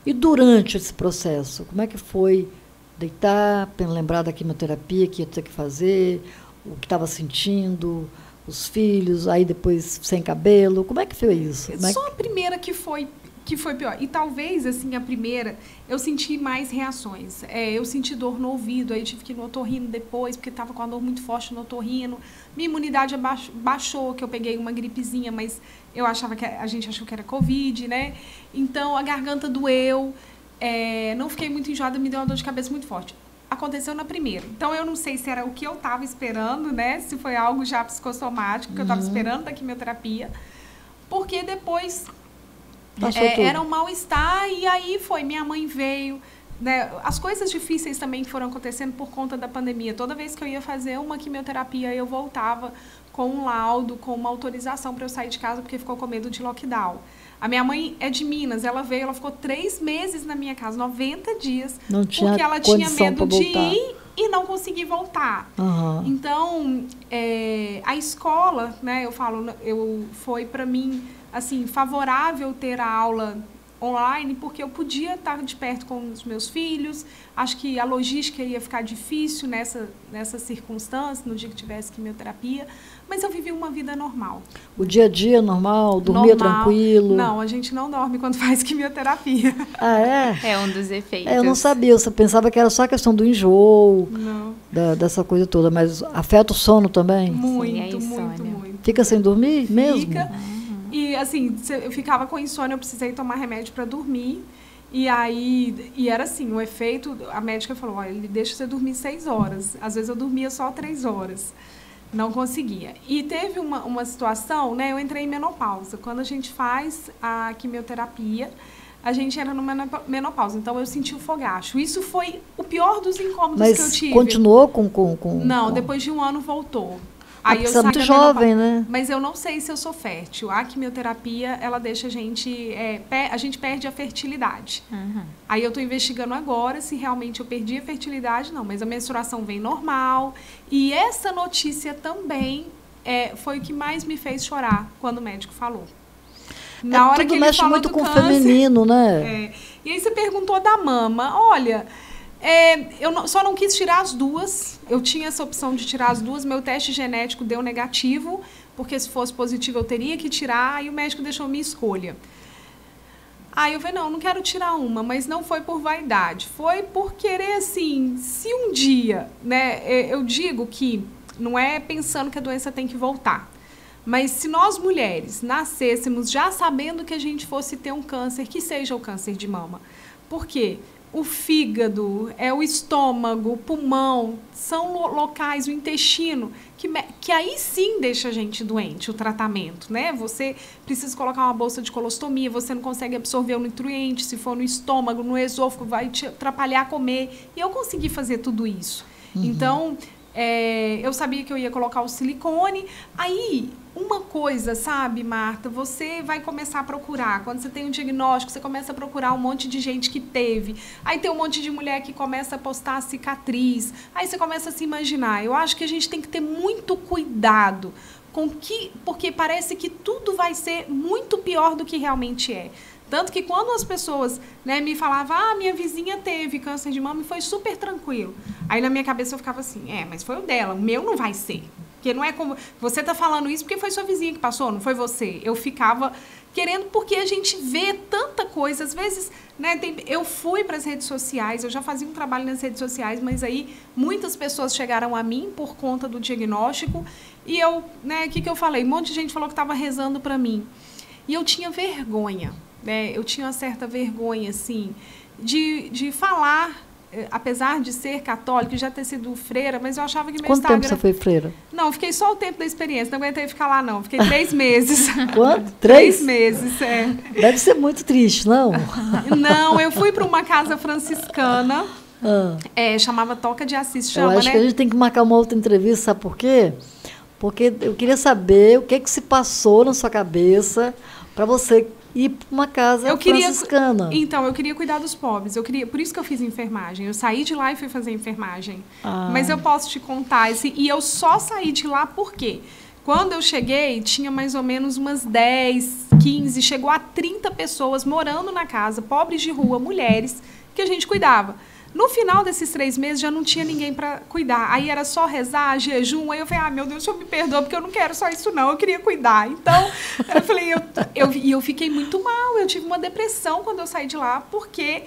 E durante esse processo, como é que foi deitar, lembrar da quimioterapia que ia ter que fazer, o que estava sentindo, os filhos, aí depois sem cabelo? Como é que foi isso? Só a primeira que foi pior. E talvez, assim, a primeira, eu senti mais reações. Eu senti dor no ouvido, aí tive que ir no otorrino depois, porque estava com a dor muito forte no otorrino. Minha imunidade baixou, que eu peguei uma gripezinha, mas a gente achou que era Covid, né? Então, a garganta doeu, não fiquei muito enjoada, me deu uma dor de cabeça muito forte. Aconteceu na primeira. Então, eu não sei se era o que eu estava esperando, né? Se foi algo já psicossomático, que eu estava esperando da quimioterapia. Porque depois... era um mal-estar, e aí minha mãe veio, né? As coisas difíceis também foram acontecendo por conta da pandemia. Toda vez que eu ia fazer uma quimioterapia, eu voltava com um laudo, com uma autorização para eu sair de casa, porque ficou com medo de lockdown. A minha mãe é de Minas, ela ficou 3 meses na minha casa, 90 dias, porque ela tinha medo de ir e não conseguir voltar. Uhum. Então, a escola, né, foi para mim, assim, favorável ter a aula online, porque eu podia estar de perto com os meus filhos. Acho que a logística ia ficar difícil nessa circunstância, no dia que tivesse quimioterapia. Mas eu vivi uma vida normal. O dia a dia normal? Dormia tranquilo? Não, a gente não dorme quando faz quimioterapia. Ah, é? É um dos efeitos. Eu não sabia, eu pensava que era só a questão do enjoo, Não. dessa coisa toda, mas afeta o sono também? Muito, Sim, muito. Fica sem dormir mesmo? Fica. E assim, eu ficava com insônia, eu precisei tomar remédio para dormir. E era assim, o efeito, a médica falou, olha, ele deixa você dormir 6 horas. Às vezes eu dormia só 3 horas. Não conseguia. E teve uma situação, né? Eu entrei em menopausa. Quando a gente faz a quimioterapia, a gente entra numa menopausa. Então, eu senti o fogacho. Isso foi o pior dos incômodos que eu tive. Mas continuou com... Não, depois de um ano voltou. Aí eu saí muito jovem, né? Mas eu não sei se eu sou fértil. A quimioterapia, ela deixa a gente perde a fertilidade. Uhum. Aí eu estou investigando agora se realmente eu perdi a fertilidade, não. Mas a menstruação vem normal. E essa notícia também foi o que mais me fez chorar quando o médico falou. Na hora tudo que ele mexe falou muito do com o câncer, feminino, né? E aí você perguntou da mama. Olha... eu só não quis tirar as duas. Eu tinha essa opção de tirar as duas. Meu teste genético deu negativo, porque se fosse positivo eu teria que tirar, e o médico deixou minha escolha. Aí eu falei, não quero tirar uma, mas não foi por vaidade. Foi por querer, assim, se um dia, né? Eu digo que não é pensando que a doença tem que voltar. Mas se nós mulheres nascêssemos já sabendo que a gente fosse ter um câncer, que seja o câncer de mama. Por quê? O fígado, o estômago, o pulmão, são locais, o intestino, que aí sim deixa a gente doente, o tratamento, né? Você precisa colocar uma bolsa de colostomia, você não consegue absorver o nutriente, se for no estômago, no esôfago, vai te atrapalhar a comer. E eu consegui fazer tudo isso. Uhum. Então, eu sabia que eu ia colocar o silicone. Aí, uma coisa, sabe, Marta, você vai começar a procurar. Quando você tem um diagnóstico, você começa a procurar um monte de gente que teve. Aí tem um monte de mulher que começa a postar a cicatriz. Aí você começa a se imaginar. Eu acho que a gente tem que ter muito cuidado porque parece que tudo vai ser muito pior do que realmente é. Tanto que quando as pessoas, né, me falavam, minha vizinha teve câncer de mama e foi super tranquilo. Aí na minha cabeça eu ficava assim, mas foi o dela, o meu não vai ser. Porque não é como, você está falando isso porque foi sua vizinha que passou, não foi você. Eu ficava querendo, porque a gente vê tanta coisa. Às vezes, né, eu fui para as redes sociais, eu já fazia um trabalho nas redes sociais, mas aí muitas pessoas chegaram a mim por conta do diagnóstico. E eu, né, o que eu falei? Um monte de gente falou que estava rezando para mim. E eu tinha vergonha. Eu tinha uma certa vergonha, assim, de falar, apesar de ser católica e já ter sido freira, mas eu achava que meu Quanto Instagram... tempo você foi freira? Não, fiquei só o tempo da experiência, não aguentei ficar lá, não. Fiquei 3 meses. Quanto? 3 meses, Deve ser muito triste, não? Não, eu fui para uma casa franciscana, chamava Toca de Assis, eu acho que a gente tem que marcar uma outra entrevista, sabe por quê? Porque eu queria saber o que se passou na sua cabeça para você ir para uma casa franciscana. Então, eu queria cuidar dos pobres. Por isso que eu fiz enfermagem. Eu saí de lá e fui fazer enfermagem. Mas eu posso te contar. E eu só saí de lá por quê? Quando eu cheguei, tinha mais ou menos umas 10, 15, chegou a 30 pessoas morando na casa, pobres de rua, mulheres, que a gente cuidava. No final desses 3 meses, já não tinha ninguém para cuidar. Aí era só rezar, jejum. Aí eu falei, meu Deus, o senhor me perdoa, porque eu não quero só isso, não. Eu queria cuidar. Então, eu falei, eu fiquei muito mal. Eu tive uma depressão quando eu saí de lá, porque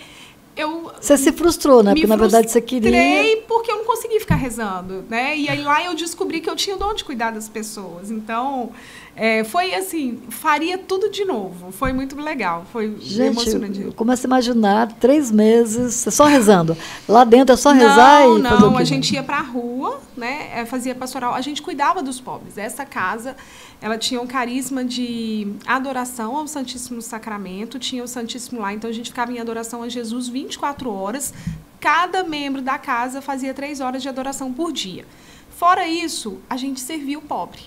Você se frustrou, né? Porque, na verdade, você queria... porque eu não consegui ficar rezando, né? E aí lá eu descobri que eu tinha o dom de cuidar das pessoas. Então, foi assim, faria tudo de novo. Foi muito legal, foi emocionante. Eu começo a imaginar 3 meses, você só rezando. Lá dentro é só rezar e fazer o quê? Não, a gente ia para a rua, né? Fazia pastoral, a gente cuidava dos pobres. Essa casa, ela tinha um carisma de adoração ao Santíssimo Sacramento, tinha o Santíssimo lá, então a gente ficava em adoração a Jesus 24 horas. Cada membro da casa fazia 3 horas de adoração por dia. Fora isso, a gente servia o pobre.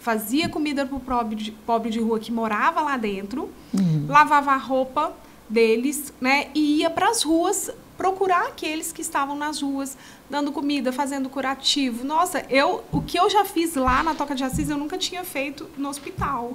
Fazia comida para o pobre de rua que morava lá dentro, lavava a roupa deles, né, e ia para as ruas procurar aqueles que estavam nas ruas, dando comida, fazendo curativo. Nossa, o que eu já fiz lá na Toca de Assis, eu nunca tinha feito no hospital.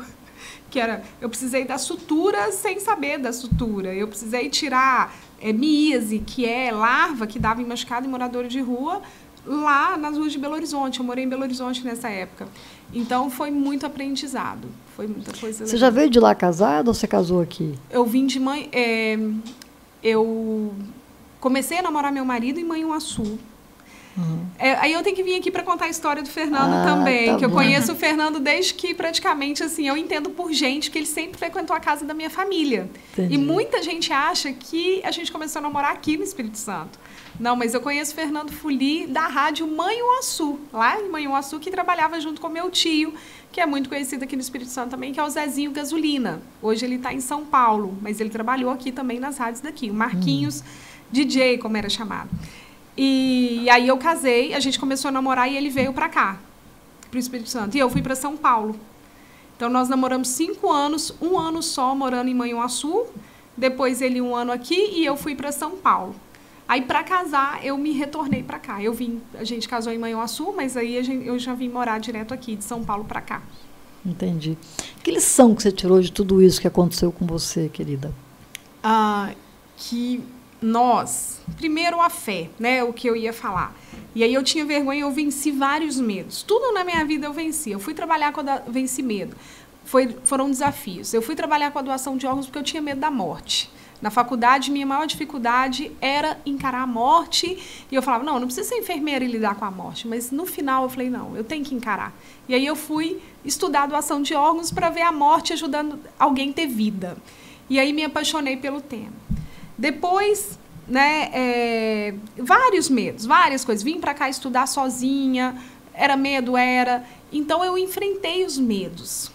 eu precisei da sutura sem saber da sutura. Eu precisei tirar míase, que é larva que dava em machucado em moradores de rua, lá nas ruas de Belo Horizonte. Eu morei em Belo Horizonte nessa época. Então, foi muito aprendizado. Foi muita coisa legal. Você já veio de lá casado ou você casou aqui? Eu vim de mãe... eu comecei a namorar meu marido em Manhuaçu. Aí eu tenho que vir aqui para contar a história do Fernando também, tá que eu bom. conheço o Fernando desde que praticamente, assim, eu entendo por gente que ele sempre frequentou a casa da minha família. Entendi. E muita gente acha que a gente começou a namorar aqui no Espírito Santo. Não, mas eu conheço o Fernando Fuli da rádio Manhuaçu, lá em Manhuaçu, que trabalhava junto com meu tio, que é muito conhecido aqui no Espírito Santo também, que é o Zezinho Gasolina. Hoje ele está em São Paulo, mas ele trabalhou aqui também nas rádios daqui, o Marquinhos DJ, como era chamado. E aí eu casei, a gente começou a namorar e ele veio para cá, para o Espírito Santo. E eu fui para São Paulo. Então, nós namoramos 5 anos, 1 ano só morando em Manhuaçu, depois ele 1 ano aqui e eu fui para São Paulo. Aí, para casar, eu me retornei para cá. A gente casou em Manhuaçu, mas aí eu já vim morar direto aqui, de São Paulo para cá. Entendi. Que lição que você tirou de tudo isso que aconteceu com você, querida? Primeiro a fé, né, o que eu ia falar. E aí eu tinha vergonha, eu venci vários medos. Tudo na minha vida eu venci. Eu fui trabalhar venci medo. Foram desafios. Eu fui trabalhar com a doação de órgãos porque eu tinha medo da morte. Na faculdade, minha maior dificuldade era encarar a morte. E eu falava, não precisa ser enfermeira e lidar com a morte. Mas no final eu falei, não, eu tenho que encarar. E aí eu fui estudar doação de órgãos para ver a morte ajudando alguém a ter vida. E aí me apaixonei pelo tema. Depois, né, vários medos, várias coisas. Vim para cá estudar sozinha, era medo, era. Então, eu enfrentei os medos,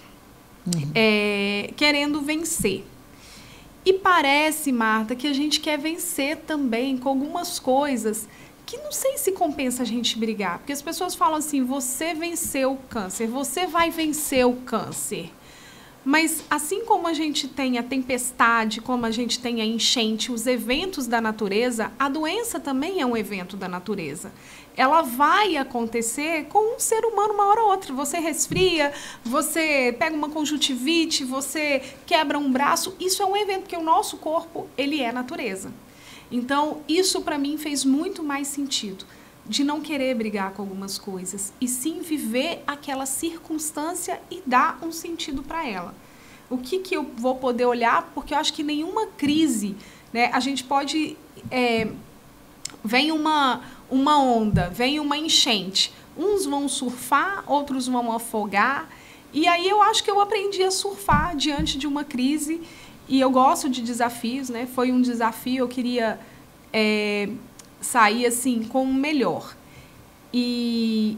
querendo vencer. E parece, Marta, que a gente quer vencer também com algumas coisas que não sei se compensa a gente brigar. Porque as pessoas falam assim, você venceu o câncer, você vai vencer o câncer. Mas assim como a gente tem a tempestade, como a gente tem a enchente, os eventos da natureza, a doença também é um evento da natureza. Ela vai acontecer com um ser humano uma hora ou outra. Você resfria, você pega uma conjuntivite, você quebra um braço. Isso é um evento, porque o nosso corpo, ele é natureza. Então, isso para mim fez muito mais sentido. De não querer brigar com algumas coisas, e sim viver aquela circunstância e dar um sentido para ela. O que eu vou poder olhar? Porque eu acho que nenhuma crise, né, a gente pode... vem uma onda, vem uma enchente. Uns vão surfar, outros vão afogar. E aí eu acho que eu aprendi a surfar diante de uma crise. E eu gosto de desafios, né? Foi um desafio, eu queria... sair assim com o melhor. E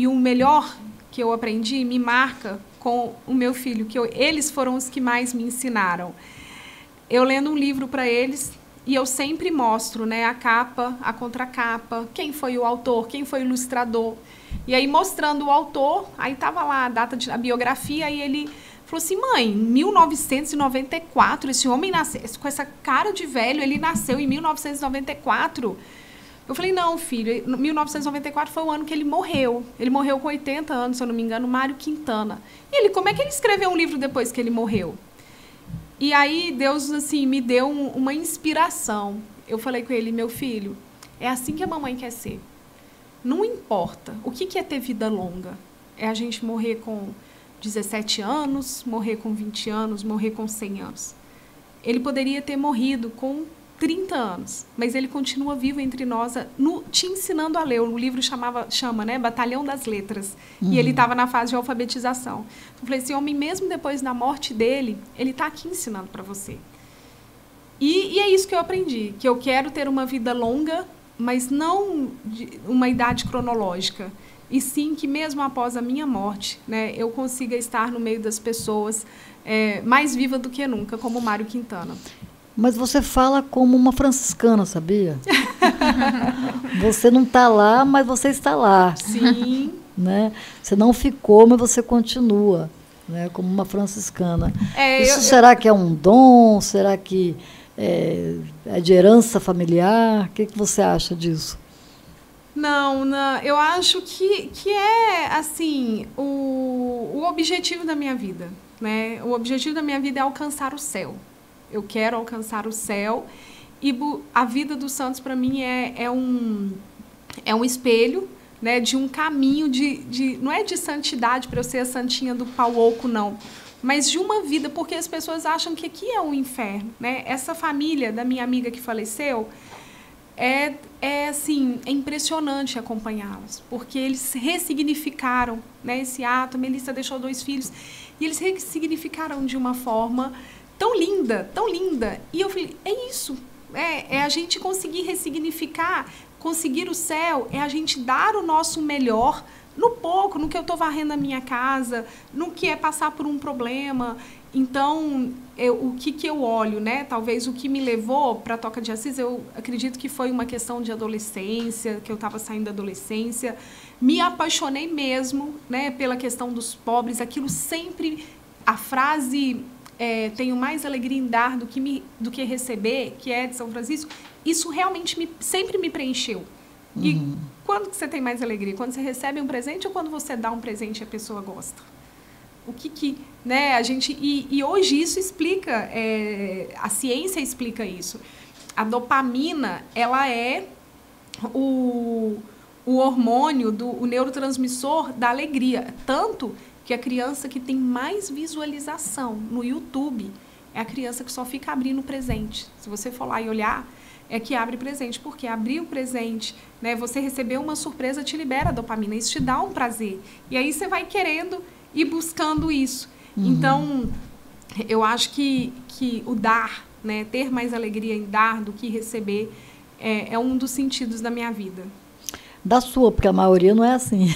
o melhor que eu aprendi me marca com o meu filho, eles foram os que mais me ensinaram. Eu lendo um livro para eles e eu sempre mostro, né, a capa, a contracapa, quem foi o autor, quem foi o ilustrador. E aí mostrando o autor, aí estava lá a biografia e ele falou assim, mãe, em 1994, esse homem nasceu, com essa cara de velho, ele nasceu em 1994. Eu falei, não, filho, 1994 foi o ano que ele morreu. Ele morreu com 80 anos, se eu não me engano, Mário Quintana. E ele, como é que ele escreveu um livro depois que ele morreu? E aí Deus, assim, me deu uma inspiração. Eu falei com ele, meu filho, é assim que a mamãe quer ser. Não importa. O que é ter vida longa? É a gente morrer com 17 anos, morrer com 20 anos, morrer com 100 anos. Ele poderia ter morrido com 30 anos, mas ele continua vivo entre nós, te ensinando a ler. O livro chama, né, Batalhão das Letras. E ele estava na fase de alfabetização. Então, eu falei, esse homem, mesmo depois da morte dele, ele está aqui ensinando para você. E é isso que eu aprendi, que eu quero ter uma vida longa, mas não uma idade cronológica. E sim que mesmo após a minha morte, né, eu consiga estar no meio das pessoas mais viva do que nunca, como Mário Quintana. Mas você fala como uma franciscana, sabia? Você não está lá, mas você está lá. Sim. Né? Você não ficou, mas você continua, né, como uma franciscana. Será que é um dom? Será que é de herança familiar? O que você acha disso? Não, eu acho que é, assim, o objetivo da minha vida. né? O objetivo da minha vida é alcançar o céu. Eu quero alcançar o céu. E a vida dos santos, para mim, é um espelho, né, de um caminho não é de santidade para eu ser a santinha do pau oco, não, mas de uma vida, porque as pessoas acham que aqui é um inferno, né? Essa família da minha amiga que faleceu, assim, é impressionante acompanhá-los, porque eles ressignificaram, né, esse ato. A Melissa deixou 2 filhos, e eles ressignificaram de uma forma tão linda, tão linda. E eu falei, é isso, é a gente conseguir ressignificar. Conseguir o céu é a gente dar o nosso melhor no pouco, no que eu estou varrendo a minha casa, no que é passar por um problema. Então, o que eu olho, né? Talvez o que me levou para a Toca de Assis, eu acredito que foi uma questão de adolescência, que eu estava saindo da adolescência. Me apaixonei mesmo, né, pela questão dos pobres. Aquilo sempre, a frase... tenho mais alegria em dar do que receber, que é de São Francisco, isso realmente sempre me preencheu. E quando que você tem mais alegria? Quando você recebe um presente ou quando você dá um presente e a pessoa gosta? O que né, a gente... E hoje isso explica, a ciência explica isso. A dopamina, ela é o hormônio, o neurotransmissor da alegria. Tanto que a criança que tem mais visualização no YouTube é a criança que só fica abrindo presente. Se você for lá e olhar, é que abre presente. Porque abrir o presente, né, você receber uma surpresa, te libera a dopamina. Isso te dá um prazer. E aí você vai querendo ir buscando isso. Então, eu acho que o dar, né, ter mais alegria em dar do que receber, é um dos sentidos da minha vida. Da sua, porque a maioria não é assim.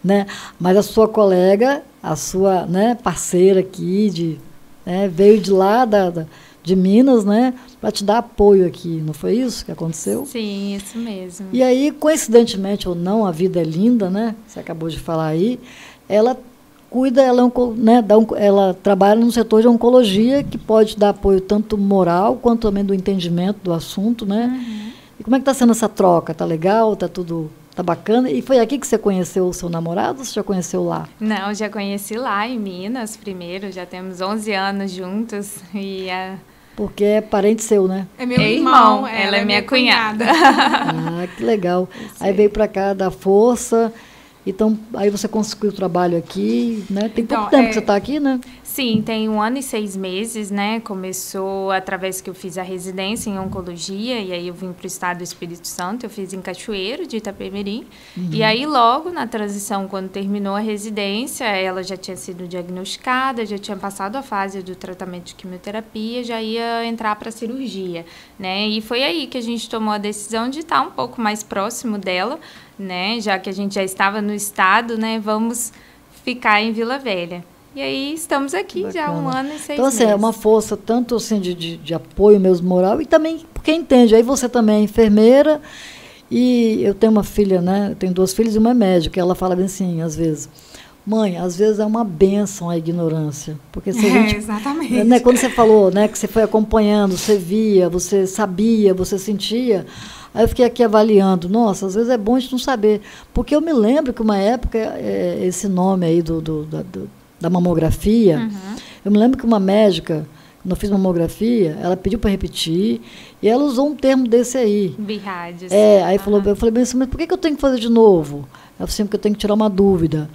Né? Mas a sua colega, a sua, né, parceira aqui, veio de lá, de Minas, né, para te dar apoio aqui. Não foi isso que aconteceu? Sim, isso mesmo. E aí, coincidentemente ou não, a vida é linda, né? Você acabou de falar aí. Ela cuida, ela trabalha no setor de oncologia, que pode dar apoio tanto moral quanto também do entendimento do assunto, né? E como é que está sendo essa troca? Tá legal? Tá tudo... Tá bacana. E foi aqui que você conheceu o seu namorado ou você já conheceu lá? Não, já conheci lá em Minas primeiro. Já temos 11 anos juntos. Porque é parente seu, né? É meu irmão. Ela é minha cunhada. Ah, que legal. Aí veio para cá dar força. Então, aí você conseguiu o trabalho aqui, né? Tem pouco tempo que você está aqui, né? Sim, tem 1 ano e 6 meses, né? Começou através que eu fiz a residência em oncologia, e aí eu vim para o estado do Espírito Santo, eu fiz em Cachoeiro, de Itapemirim. E aí, logo na transição, quando terminou a residência, ela já tinha sido diagnosticada, já tinha passado a fase do tratamento de quimioterapia, já ia entrar para a cirurgia, né? E foi aí que a gente tomou a decisão de estar um pouco mais próximo dela, né? Já que a gente já estava no estado, né? Vamos ficar em Vila Velha. E aí estamos aqui. Bacana. Já há 1 ano e 6 meses. Então, assim, é uma força tanto assim de apoio mesmo moral e também porque entende. Aí você também é enfermeira e eu tenho uma filha, né? Eu tenho 2 filhas e uma é médica. E ela fala bem assim, às vezes, mãe, às vezes é uma bênção a ignorância. Porque se a gente, exatamente. Né, quando você falou, né, que você foi acompanhando, você via, você sabia, você sentia... Aí eu fiquei aqui avaliando, nossa, às vezes é bom a gente não saber. Porque eu me lembro que uma época, esse nome aí da mamografia, eu me lembro que uma médica, quando eu fiz mamografia, ela pediu para repetir, e ela usou um termo desse aí. BIRAD. Aí eu falei bem assim, mas por que eu tenho que fazer de novo? Ela falou assim, porque eu tenho que tirar uma dúvida.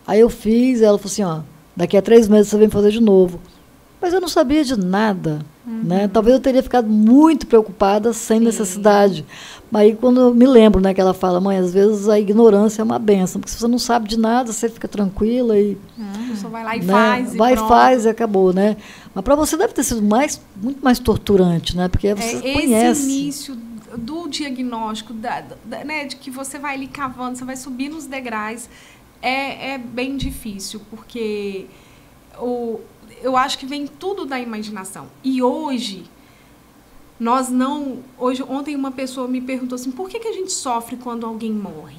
Aí eu fiz, ela falou assim, ó, daqui a 3 meses você vem fazer de novo. Mas eu não sabia de nada, né? Talvez eu teria ficado muito preocupada sem necessidade. Mas aí quando eu me lembro, né, que ela fala, mãe, às vezes a ignorância é uma benção, porque se você não sabe de nada, você fica tranquila e... A pessoa vai lá e né, faz vai e faz e acabou, né? Mas para você deve ter sido muito mais torturante, né? Porque você conhece. Esse início do diagnóstico, né, de que você vai ali cavando, você vai subir nos degraus, é bem difícil, porque eu acho que vem tudo da imaginação. E hoje, ontem uma pessoa me perguntou assim, por que a gente sofre quando alguém morre?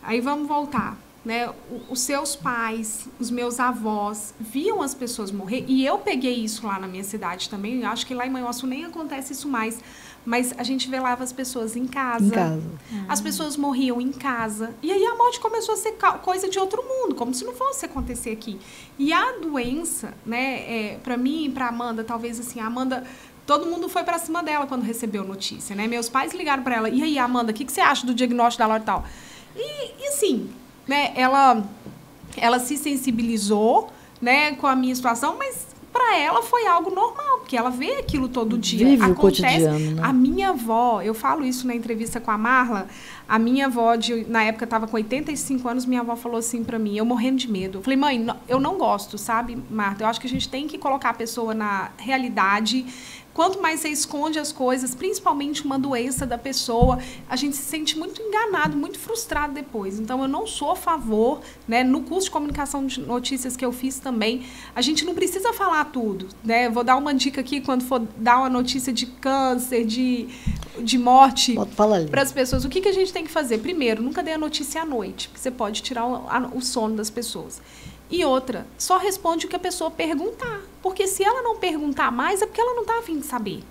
Aí vamos voltar, né, os seus pais, os meus avós, viam as pessoas morrer, e eu peguei isso lá na minha cidade também, acho que lá em Manhuaçu nem acontece isso mais, mas a gente velava as pessoas em casa. As pessoas morriam em casa. E aí a morte começou a ser coisa de outro mundo, como se não fosse acontecer aqui. E a doença, né, para mim e para Amanda, talvez assim, a Amanda, todo mundo foi para cima dela quando recebeu notícia, né? Meus pais ligaram para ela, e aí, Amanda, o que você acha do diagnóstico da Laura e tal? E assim, né, ela se sensibilizou, né, com a minha situação, mas para ela foi algo normal, porque ela vê aquilo todo dia. Vive o cotidiano, né? A minha avó, eu falo isso na entrevista com a Marla, a minha avó, na época estava com 85 anos, minha avó falou assim para mim, eu morrendo de medo. Eu falei, mãe, eu não gosto, sabe, Marta? Eu acho que a gente tem que colocar a pessoa na realidade. Quanto mais você esconde as coisas, principalmente uma doença da pessoa, a gente se sente muito enganado, muito frustrado depois. Então, eu não sou a favor, né? No curso de comunicação de notícias que eu fiz também, a gente não precisa falar tudo, né? Vou dar uma dica aqui, quando for dar uma notícia de câncer, de morte para as pessoas. O que a gente tem que fazer? Primeiro, nunca dê a notícia à noite, porque você pode tirar o sono das pessoas. E outra, só responde o que a pessoa perguntar. Porque se ela não perguntar mais, é porque ela não está a fim de saber.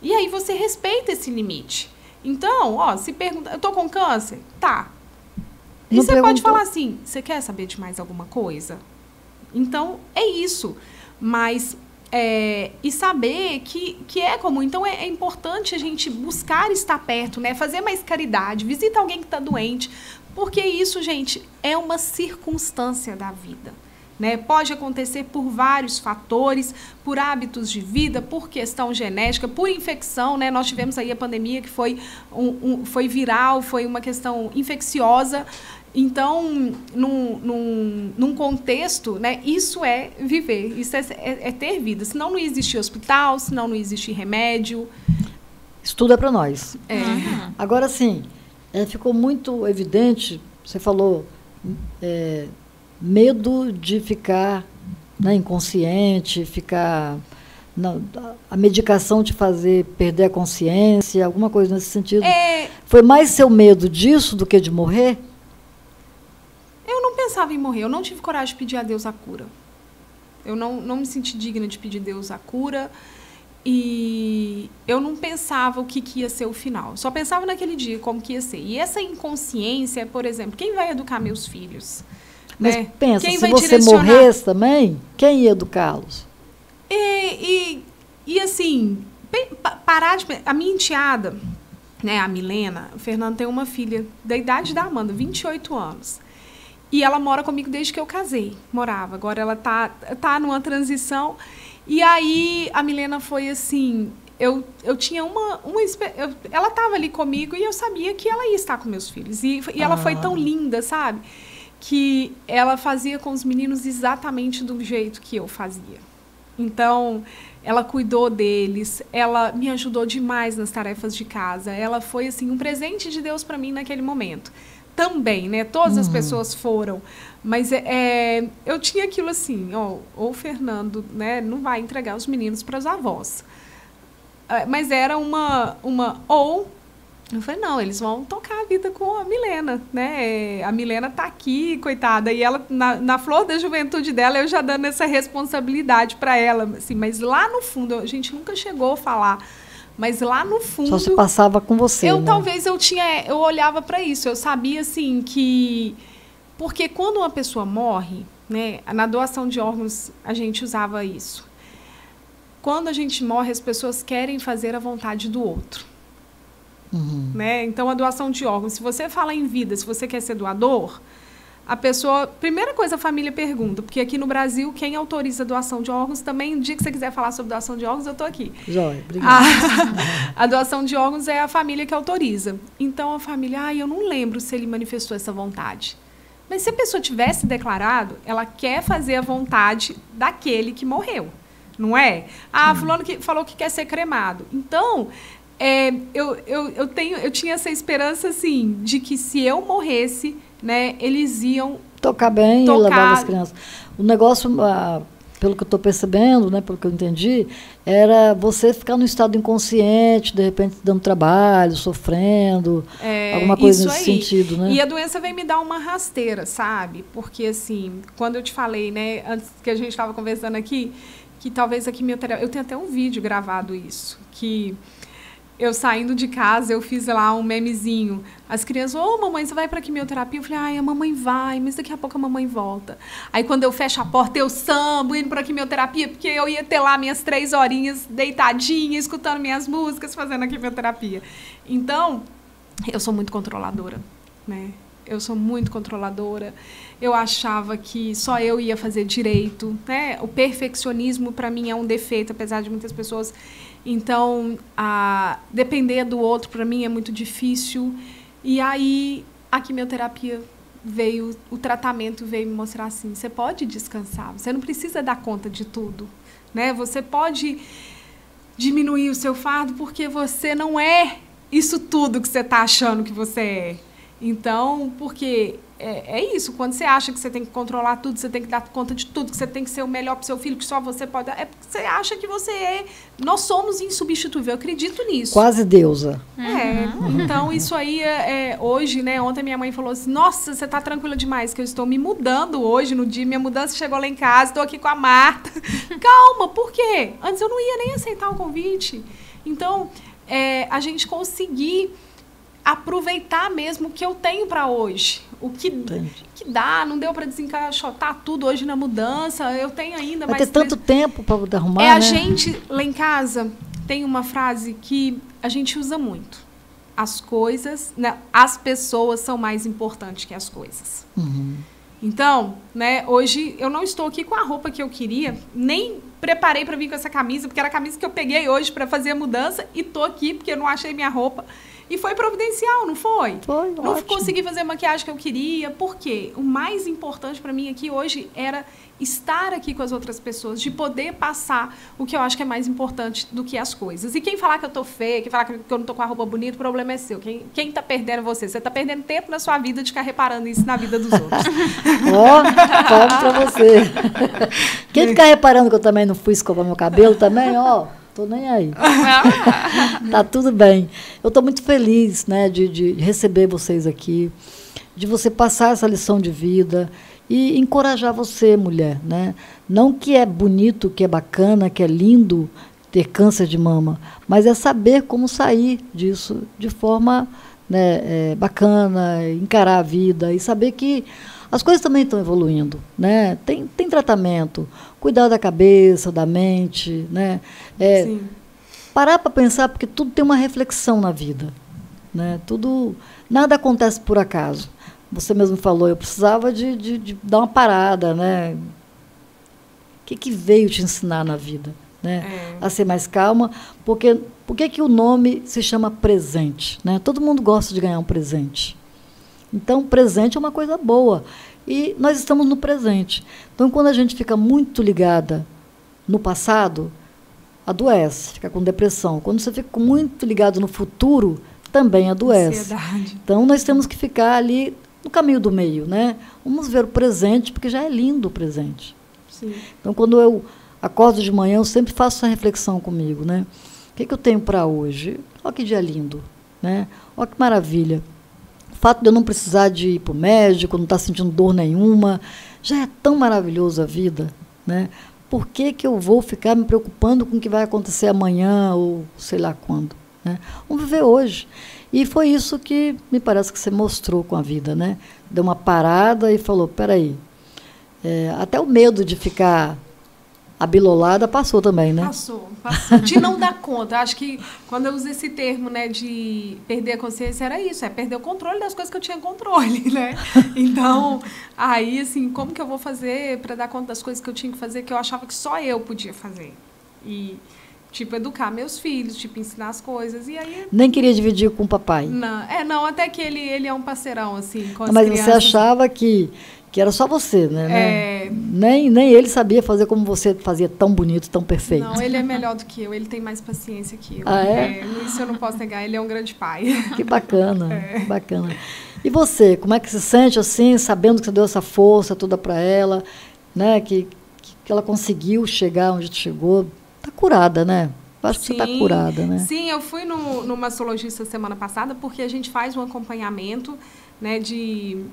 E aí você respeita esse limite. Então, ó, se pergunta, eu tô com câncer? Tá. E você pode falar assim, você quer saber de mais alguma coisa? Então, é isso. Mas, e saber que é comum. Então, é importante a gente buscar estar perto, né? Fazer mais caridade, visita alguém que está doente. Porque isso, gente, é uma circunstância da vida, né? Pode acontecer por vários fatores, por hábitos de vida, por questão genética, por infecção, né? Nós tivemos aí a pandemia que foi viral, foi uma questão infecciosa. Então, num contexto, né, isso é viver, isso é ter vida. Senão não existe hospital, senão não existe remédio. Estudo é para nós. Agora, sim, ficou muito evidente, você falou, medo de ficar, né, inconsciente, ficar... a medicação te fazer perder a consciência, alguma coisa nesse sentido. Foi mais seu medo disso do que de morrer? Eu não pensava em morrer, eu não tive coragem de pedir a Deus a cura. Eu não me senti digna de pedir a Deus a cura. E eu não pensava o que ia ser o final. Só pensava naquele dia como que ia ser. E essa inconsciência, por exemplo, quem vai educar meus filhos? Mas né? pensa, quem se você morresse também, quem ia educá-los? E assim, parar de... A minha enteada, né, a Milena, o Fernando tem uma filha da idade da Amanda, 28 anos. E ela mora comigo desde que eu casei. Morava. Agora ela tá numa transição... E aí, a Milena foi assim, eu tinha ela estava ali comigo e eu sabia que ela ia estar com meus filhos. E ela foi tão linda, sabe? Que ela fazia com os meninos exatamente do jeito que eu fazia. Então, ela cuidou deles, ela me ajudou demais nas tarefas de casa. Ela foi, assim, um presente de Deus para mim naquele momento. Também, né? Todas as pessoas foram. Mas eu tinha aquilo assim, ó, ou o Fernando, né, não vai entregar os meninos para os avós. Mas era ou eu falei, não, eles vão tocar a vida com a Milena, né? A Milena tá aqui, coitada, e ela, na flor da juventude dela, eu já dando essa responsabilidade para ela, assim, mas lá no fundo, a gente nunca chegou a falar. Mas lá no fundo... Só se passava com você, né? Talvez eu olhava para isso, eu sabia, assim, que... Porque quando uma pessoa morre, né, na doação de órgãos, a gente usava isso. Quando a gente morre, as pessoas querem fazer a vontade do outro. Né? Então, a doação de órgãos, se você fala em vida, se você quer ser doador... A pessoa, primeira coisa, a família pergunta, porque aqui no Brasil, quem autoriza a doação de órgãos também, no dia que você quiser falar sobre doação de órgãos, eu estou aqui. Jóia, obrigada. A doação de órgãos é a família que autoriza. Então, a família, eu não lembro se ele manifestou essa vontade. Mas se a pessoa tivesse declarado, ela quer fazer a vontade daquele que morreu, não é? Fulano que falou que quer ser cremado. Então, eu tinha essa esperança, assim, de que se eu morresse... Né, eles iam tocar bem e levar as crianças. O negócio, pelo que eu estou percebendo, né, pelo que eu entendi, era você ficar no estado inconsciente, de repente dando trabalho, sofrendo, alguma coisa nesse sentido, né? E a doença vem me dar uma rasteira, sabe? Porque, assim, quando eu te falei, né, antes que a gente estava conversando aqui, que talvez a quimioterapia... Eu tenho até um vídeo gravado isso, que... Eu saindo de casa, eu fiz lá um memezinho. As crianças, mamãe, você vai para quimioterapia? Eu falei, ai, a mamãe vai, mas daqui a pouco a mamãe volta. Aí, quando eu fecho a porta, eu sambo indo para quimioterapia, porque eu ia ter lá minhas 3 horinhas deitadinha, escutando minhas músicas, fazendo a quimioterapia. Então, eu sou muito controladora, né? Eu sou muito controladora. Eu achava que só eu ia fazer direito, né? O perfeccionismo, para mim, é um defeito, apesar de muitas pessoas... Então, depender do outro, para mim, é muito difícil. E aí, a quimioterapia veio, o tratamento veio me mostrar assim, você pode descansar, você não precisa dar conta de tudo, né? Você pode diminuir o seu fardo porque você não é isso tudo que você está achando que você é. Então, porque é isso, quando você acha que você tem que controlar tudo, você tem que dar conta de tudo, que você tem que ser o melhor para o seu filho, que só você pode dar, é porque você acha que você é... Nós somos insubstituíveis, eu acredito nisso. Quase deusa. Então isso aí, hoje, né, ontem minha mãe falou assim, nossa, você está tranquila demais, que eu estou me mudando hoje, no dia, minha mudança chegou lá em casa, estou aqui com a Marta. Calma, por quê? Antes eu não ia nem aceitar o convite. Então, a gente conseguir aproveitar mesmo o que eu tenho para hoje. O que dá, não deu para desencaixotar tudo hoje na mudança, eu tenho ainda mais... Vai ter tanto tempo para arrumar, a né? gente, lá em casa, tem uma frase que a gente usa muito. As coisas, né, as pessoas são mais importantes que as coisas. Uhum. Então, né, hoje eu não estou aqui com a roupa que eu queria, nem preparei para vir com essa camisa, porque era a camisa que eu peguei hoje para fazer a mudança, e estou aqui porque eu não achei minha roupa. E foi providencial, não foi? Foi, não ótimo. Consegui fazer a maquiagem que eu queria. Por quê? O mais importante para mim aqui hoje era estar aqui com as outras pessoas, de poder passar o que eu acho que é mais importante do que as coisas. E quem falar que eu tô feia, quem falar que eu não tô com a roupa bonita, o problema é seu. Quem tá perdendo é você. Você tá perdendo tempo na sua vida de ficar reparando isso na vida dos outros. Palmo pra você. Quem ficar reparando que eu também não fui escovar meu cabelo também, tô nem aí. Tá tudo bem. Eu estou muito feliz, né, de receber vocês aqui, de você passar essa lição de vida e encorajar você, mulher, né? Não que é bonito, que é bacana, que é lindo ter câncer de mama, mas é saber como sair disso de forma, né, bacana, encarar a vida e saber que as coisas também estão evoluindo, né? Tem tratamento, cuidar da cabeça, da mente, né? Sim. Parar para pensar, porque tudo tem uma reflexão na vida, né? Nada acontece por acaso. Você mesmo falou, eu precisava de dar uma parada, né? O que veio te ensinar na vida, né? A ser mais calma, porque por que o nome se chama presente, né? Todo mundo gosta de ganhar um presente. Então, presente é uma coisa boa. E nós estamos no presente. Então, quando a gente fica muito ligada no passado, adoece, fica com depressão. Quando você fica muito ligado no futuro, também adoece. Ansiedade. Então, nós temos que ficar ali no caminho do meio, né? Vamos ver o presente, porque já é lindo o presente. Sim. Então, quando eu acordo de manhã, eu sempre faço essa reflexão comigo, né? O que eu tenho para hoje? Olha que dia lindo, né? Olha que maravilha. O fato de eu não precisar de ir para o médico, não estar sentindo dor nenhuma, já é tão maravilhoso a vida, né? Por que eu vou ficar me preocupando com o que vai acontecer amanhã ou sei lá quando, né? Vamos viver hoje. E foi isso que me parece que você mostrou com a vida, né? Deu uma parada e falou, peraí, até o medo de ficar abilolada passou também, né? Passou. De não dar conta. Acho que quando eu uso esse termo, né, de perder a consciência, era isso, perder o controle das coisas que eu tinha controle, né? Então, aí, assim, como que eu vou fazer para dar conta das coisas que eu tinha que fazer, que eu achava que só eu podia fazer? E, tipo, educar meus filhos, tipo, ensinar as coisas, e aí... Nem queria dividir com o papai. Não, até que ele é um parceirão, assim, com as mas crianças. Você achava que era só você, né? Nem ele sabia fazer como você fazia tão bonito, tão perfeito. Não, ele é melhor do que eu, ele tem mais paciência que eu. Ah, é? Isso eu não posso negar, ele é um grande pai. Que bacana, que bacana. E você, como é que se sente assim, sabendo que você deu essa força toda para ela, né? Que que ela conseguiu chegar onde chegou. Está curada, né? Eu acho que você está curada, né? Sim, eu fui no mastologista semana passada, porque a gente faz um acompanhamento, né, de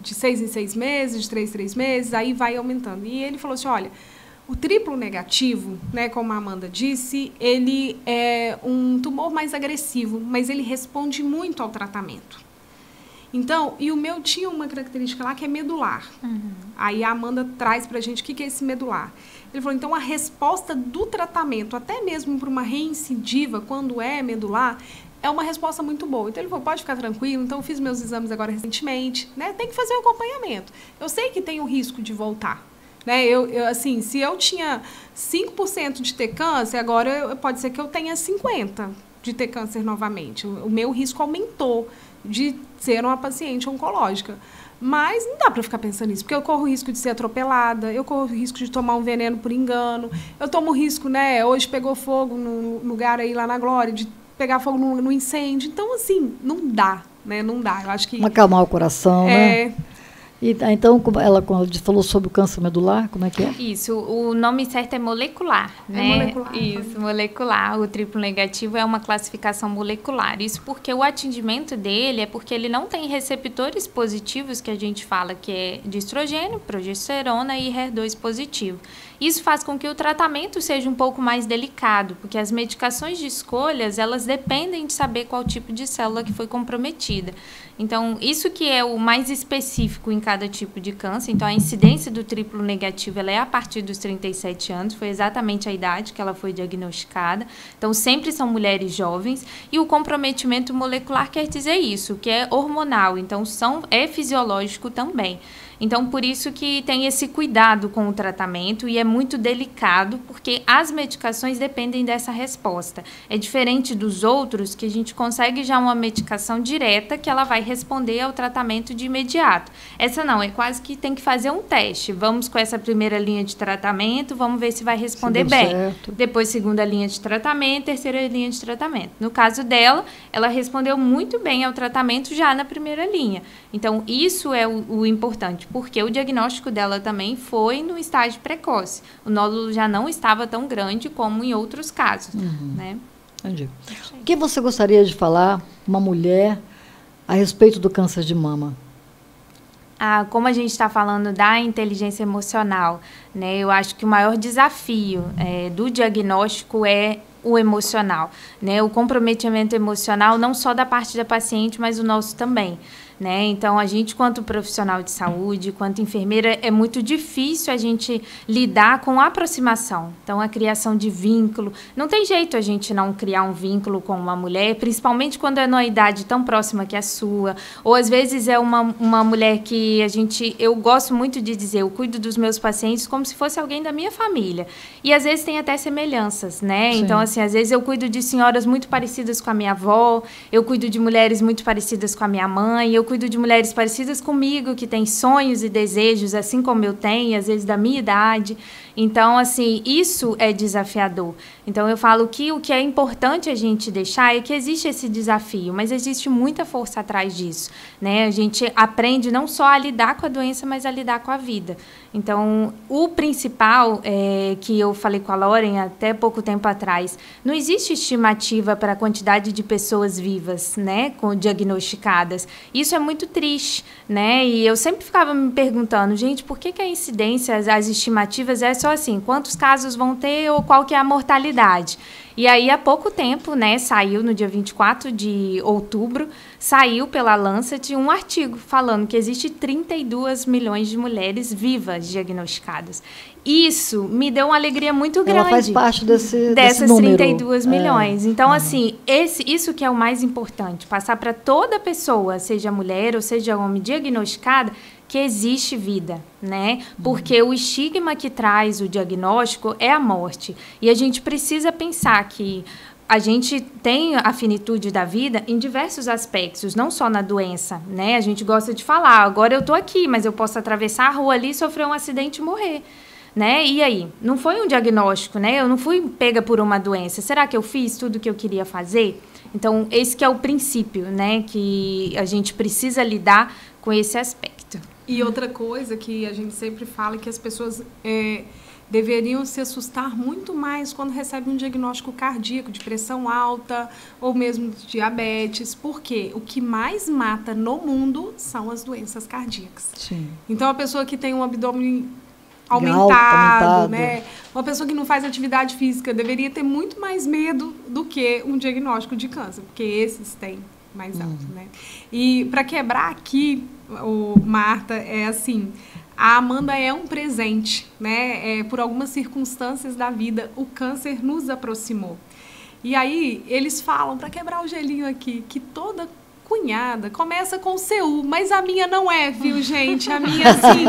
6 em 6 meses, de 3 em 3 meses, aí vai aumentando. E ele falou assim, olha, o triplo negativo, né, como a Amanda disse, ele é um tumor mais agressivo, mas ele responde muito ao tratamento. Então, e o meu tinha uma característica lá que é medular. Aí a Amanda traz pra gente o que é esse medular. Ele falou, então, a resposta do tratamento, até mesmo para uma reincidiva, quando é medular, é uma resposta muito boa. Então, ele falou, pode ficar tranquilo. Então, eu fiz meus exames agora recentemente, né? Tem que fazer um acompanhamento. Eu sei que tem o risco de voltar, né? Assim, se eu tinha 5% de ter câncer, agora pode ser que eu tenha 50% de ter câncer novamente. O meu risco aumentou de ser uma paciente oncológica. Mas não dá para ficar pensando nisso, porque eu corro o risco de ser atropelada, eu corro o risco de tomar um veneno por engano, eu tomo o risco, né? Hoje pegou fogo no lugar aí lá na Glória, de pegar fogo no incêndio. Então, assim, não dá, né? Não dá. Eu acho que... Acalmar o coração, né? E, então, quando ela falou sobre o câncer medular, como é que é? Isso, o nome certo é molecular, né? É molecular. Isso, molecular. O triplo negativo é uma classificação molecular. Isso porque o atingimento dele é porque ele não tem receptores positivos, que a gente fala que é de estrogênio, progesterona e HER2 positivo. Isso faz com que o tratamento seja um pouco mais delicado, porque as medicações de escolhas, elas dependem de saber qual tipo de célula que foi comprometida. Então, isso que é o mais específico em cada tipo de câncer. Então, a incidência do triplo negativo ela é a partir dos 37 anos, foi exatamente a idade que ela foi diagnosticada. Então, sempre são mulheres jovens. E o comprometimento molecular quer dizer isso, que é hormonal. Então, é fisiológico também. Então, por isso que tem esse cuidado com o tratamento e é muito delicado, porque as medicações dependem dessa resposta. É diferente dos outros, que a gente consegue já uma medicação direta que ela vai responder ao tratamento de imediato. Essa não, é quase que tem que fazer um teste. Vamos com essa primeira linha de tratamento, vamos ver se vai responder bem. Certo. Depois, segunda linha de tratamento, terceira linha de tratamento. No caso dela, ela respondeu muito bem ao tratamento já na primeira linha. Então, isso é o importante, porque o diagnóstico dela também foi no estágio precoce. O nódulo já não estava tão grande como em outros casos, né? Entendi. O que você gostaria de falar, uma mulher, a respeito do câncer de mama? Como a gente está falando da inteligência emocional, né? Eu acho que o maior desafio do diagnóstico é o emocional, né? O comprometimento emocional não só da parte da paciente, mas o nosso também. Né? Então, a gente, quanto profissional de saúde, quanto enfermeira, é muito difícil a gente lidar com a aproximação. Então, a criação de vínculo. Não tem jeito a gente não criar um vínculo com uma mulher, principalmente quando é numa idade tão próxima que a sua. Ou, às vezes, é uma mulher que eu gosto muito de dizer, eu cuido dos meus pacientes como se fosse alguém da minha família. E, às vezes, tem até semelhanças, né? Sim. Então, assim, às vezes eu cuido de senhoras muito parecidas com a minha avó, eu cuido de mulheres muito parecidas com a minha mãe, eu cuido de mulheres parecidas comigo, que têm sonhos e desejos, assim como eu tenho, às vezes da minha idade. Então, assim, isso é desafiador. Então, eu falo que o que é importante a gente deixar é que existe esse desafio, mas existe muita força atrás disso, né? A gente aprende não só a lidar com a doença, mas a lidar com a vida. Então, o principal, que eu falei com a Lauren até pouco tempo atrás, não existe estimativa para a quantidade de pessoas vivas, né, diagnosticadas. Isso é muito triste, né? E eu sempre ficava me perguntando, gente, por que a incidência, as estimativas é só assim, quantos casos vão ter ou qual que é a mortalidade? E aí, há pouco tempo, né, saiu no dia 24 de outubro, saiu pela Lancet um artigo falando que existe 32 milhões de mulheres vivas diagnosticadas. Isso me deu uma alegria muito grande. Ela faz parte dessas número. 32 milhões. Então, assim, isso que é o mais importante, passar para toda pessoa, seja mulher ou seja homem, diagnosticada, que existe vida, né? Porque o estigma que traz o diagnóstico é a morte. E a gente precisa pensar que a gente tem a finitude da vida em diversos aspectos, não só na doença, né? A gente gosta de falar, agora eu tô aqui, mas eu posso atravessar a rua ali, sofrer um acidente e morrer. Né? E aí? Não foi um diagnóstico, né? Eu não fui pega por uma doença. Será que eu fiz tudo o que eu queria fazer? Então, esse que é o princípio, né? Que a gente precisa lidar com esse aspecto. E outra coisa que a gente sempre fala é que as pessoas deveriam se assustar muito mais quando recebem um diagnóstico cardíaco, de pressão alta ou mesmo de diabetes, porque o que mais mata no mundo são as doenças cardíacas. Sim. Então, a pessoa que tem um abdômen aumentado, né? Uma pessoa que não faz atividade física deveria ter muito mais medo do que um diagnóstico de câncer, porque esses têm mais alto, né? E para quebrar aqui, Marta, é assim, a Amanda é um presente, né? Por algumas circunstâncias da vida, o câncer nos aproximou. E aí, eles falam, para quebrar o gelinho aqui, que toda cunhada começa com CU, mas a minha não é, viu, gente? A minha, assim,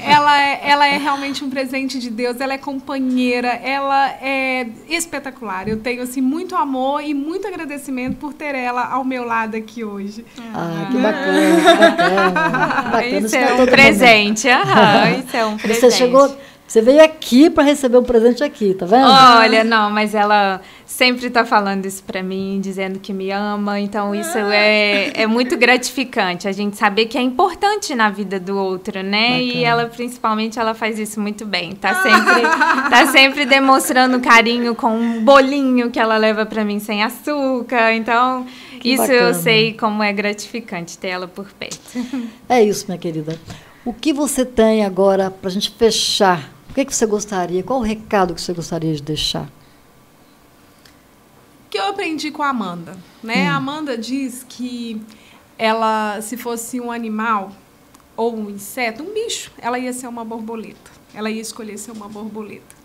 ela é realmente um presente de Deus, ela é companheira, ela é espetacular. Eu tenho, assim, muito amor e muito agradecimento por ter ela ao meu lado aqui hoje. Que bacana, que bacana. Isso é um presente, isso é um presente. Você veio aqui para receber um presente aqui, tá vendo? Olha, não, mas ela sempre tá falando isso para mim, dizendo que me ama, então isso é muito gratificante, a gente saber que é importante na vida do outro, né? Bacana. E ela, principalmente, ela faz isso muito bem, tá sempre demonstrando carinho com um bolinho que ela leva para mim sem açúcar, então que isso bacana. Eu sei como é gratificante ter ela por perto. É isso, minha querida. O que você tem agora para a gente fechar? O que você gostaria? Qual o recado que você gostaria de deixar? Que eu aprendi com a Amanda, né? A Amanda diz que ela, se fosse um animal ou um inseto, um bicho, ela ia ser uma borboleta. Ela ia escolher ser uma borboleta.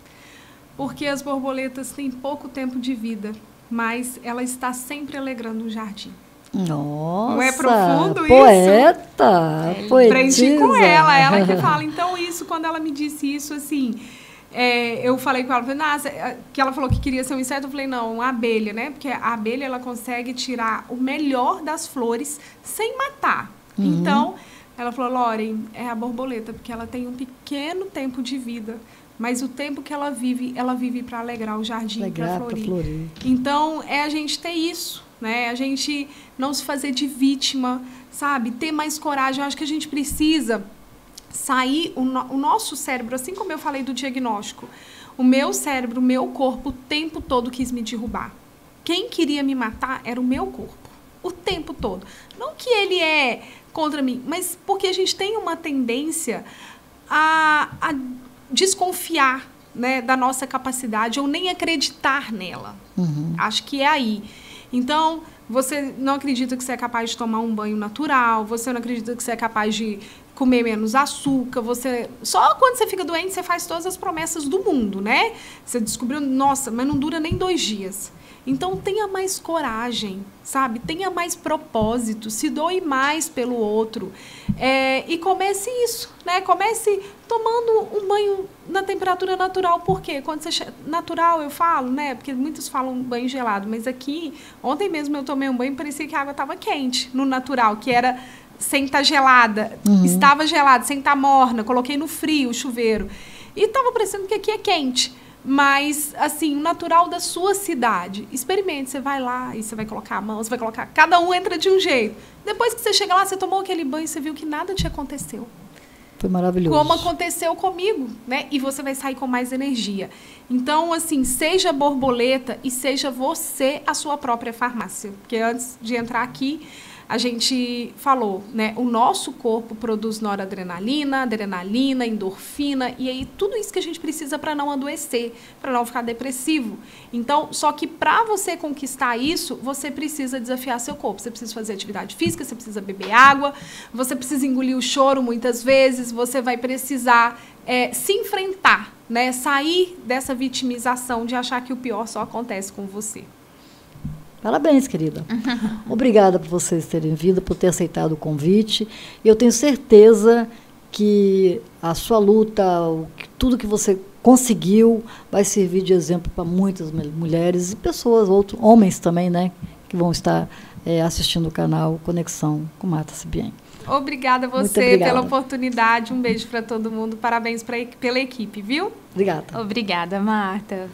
Porque as borboletas têm pouco tempo de vida, mas ela está sempre alegrando o jardim. Nossa, não é profundo poeta, isso? Aprendi com ela que fala. Então, isso, quando ela me disse isso, assim, eu falei com ela, que ela falou que queria ser um inseto, eu falei, não, uma abelha, né? Porque a abelha, ela consegue tirar o melhor das flores sem matar. Então, ela falou, Loren, é a borboleta, porque ela tem um pequeno tempo de vida, mas o tempo que ela vive para alegrar o jardim, para florir. Então, a gente ter isso, né? A gente não se fazer de vítima, sabe? Ter mais coragem. Eu acho que a gente precisa sair, o nosso cérebro, assim como eu falei do diagnóstico, o meu cérebro, o meu corpo, o tempo todo quis me derrubar. Quem queria me matar era o meu corpo, o tempo todo. Não que ele é contra mim, mas porque a gente tem uma tendência a desconfiar, né, da nossa capacidade ou nem acreditar nela. Acho que é aí. Então, você não acredita que você é capaz de tomar um banho natural, você não acredita que você é capaz de comer menos açúcar, só quando você fica doente você faz todas as promessas do mundo, né? Você descobriu, nossa, mas não dura nem 2 dias. Então, tenha mais coragem, sabe? Tenha mais propósito, se doe mais pelo outro. E comece isso, né? Comece tomando um banho na temperatura natural. Por quê? Quando você natural, eu falo, né? Porque muitos falam banho gelado, mas aqui, ontem mesmo eu tomei um banho e parecia que a água estava quente, no natural, que era sem estar gelada. Estava gelada, sem estar morna. Coloquei no frio o chuveiro. E estava parecendo que aqui é quente. Mas, assim, o natural da sua cidade. Experimente, você vai lá e você vai colocar a mão, você vai colocar... Cada um entra de um jeito. Depois que você chega lá, você tomou aquele banho, você viu que nada te aconteceu. Foi maravilhoso. Como aconteceu comigo, né? E você vai sair com mais energia. Então, assim, seja borboleta e seja você a sua própria farmácia. Porque antes de entrar aqui, a gente falou, né? O nosso corpo produz noradrenalina, adrenalina, endorfina, e aí tudo isso que a gente precisa para não adoecer, para não ficar depressivo. Então, só que para você conquistar isso, você precisa desafiar seu corpo. Você precisa fazer atividade física, você precisa beber água, você precisa engolir o choro muitas vezes, você vai precisar se enfrentar, né? Sair dessa vitimização de achar que o pior só acontece com você. Parabéns, querida. Obrigada por vocês terem vindo, por ter aceitado o convite. Eu tenho certeza que a sua luta, tudo que você conseguiu, vai servir de exemplo para muitas mulheres e pessoas, homens também, né, que vão estar assistindo o canal Conexão com Marta Cibiém. Obrigada a você pela oportunidade. Um beijo para todo mundo. Parabéns pela equipe, viu? Obrigada. Obrigada, Marta.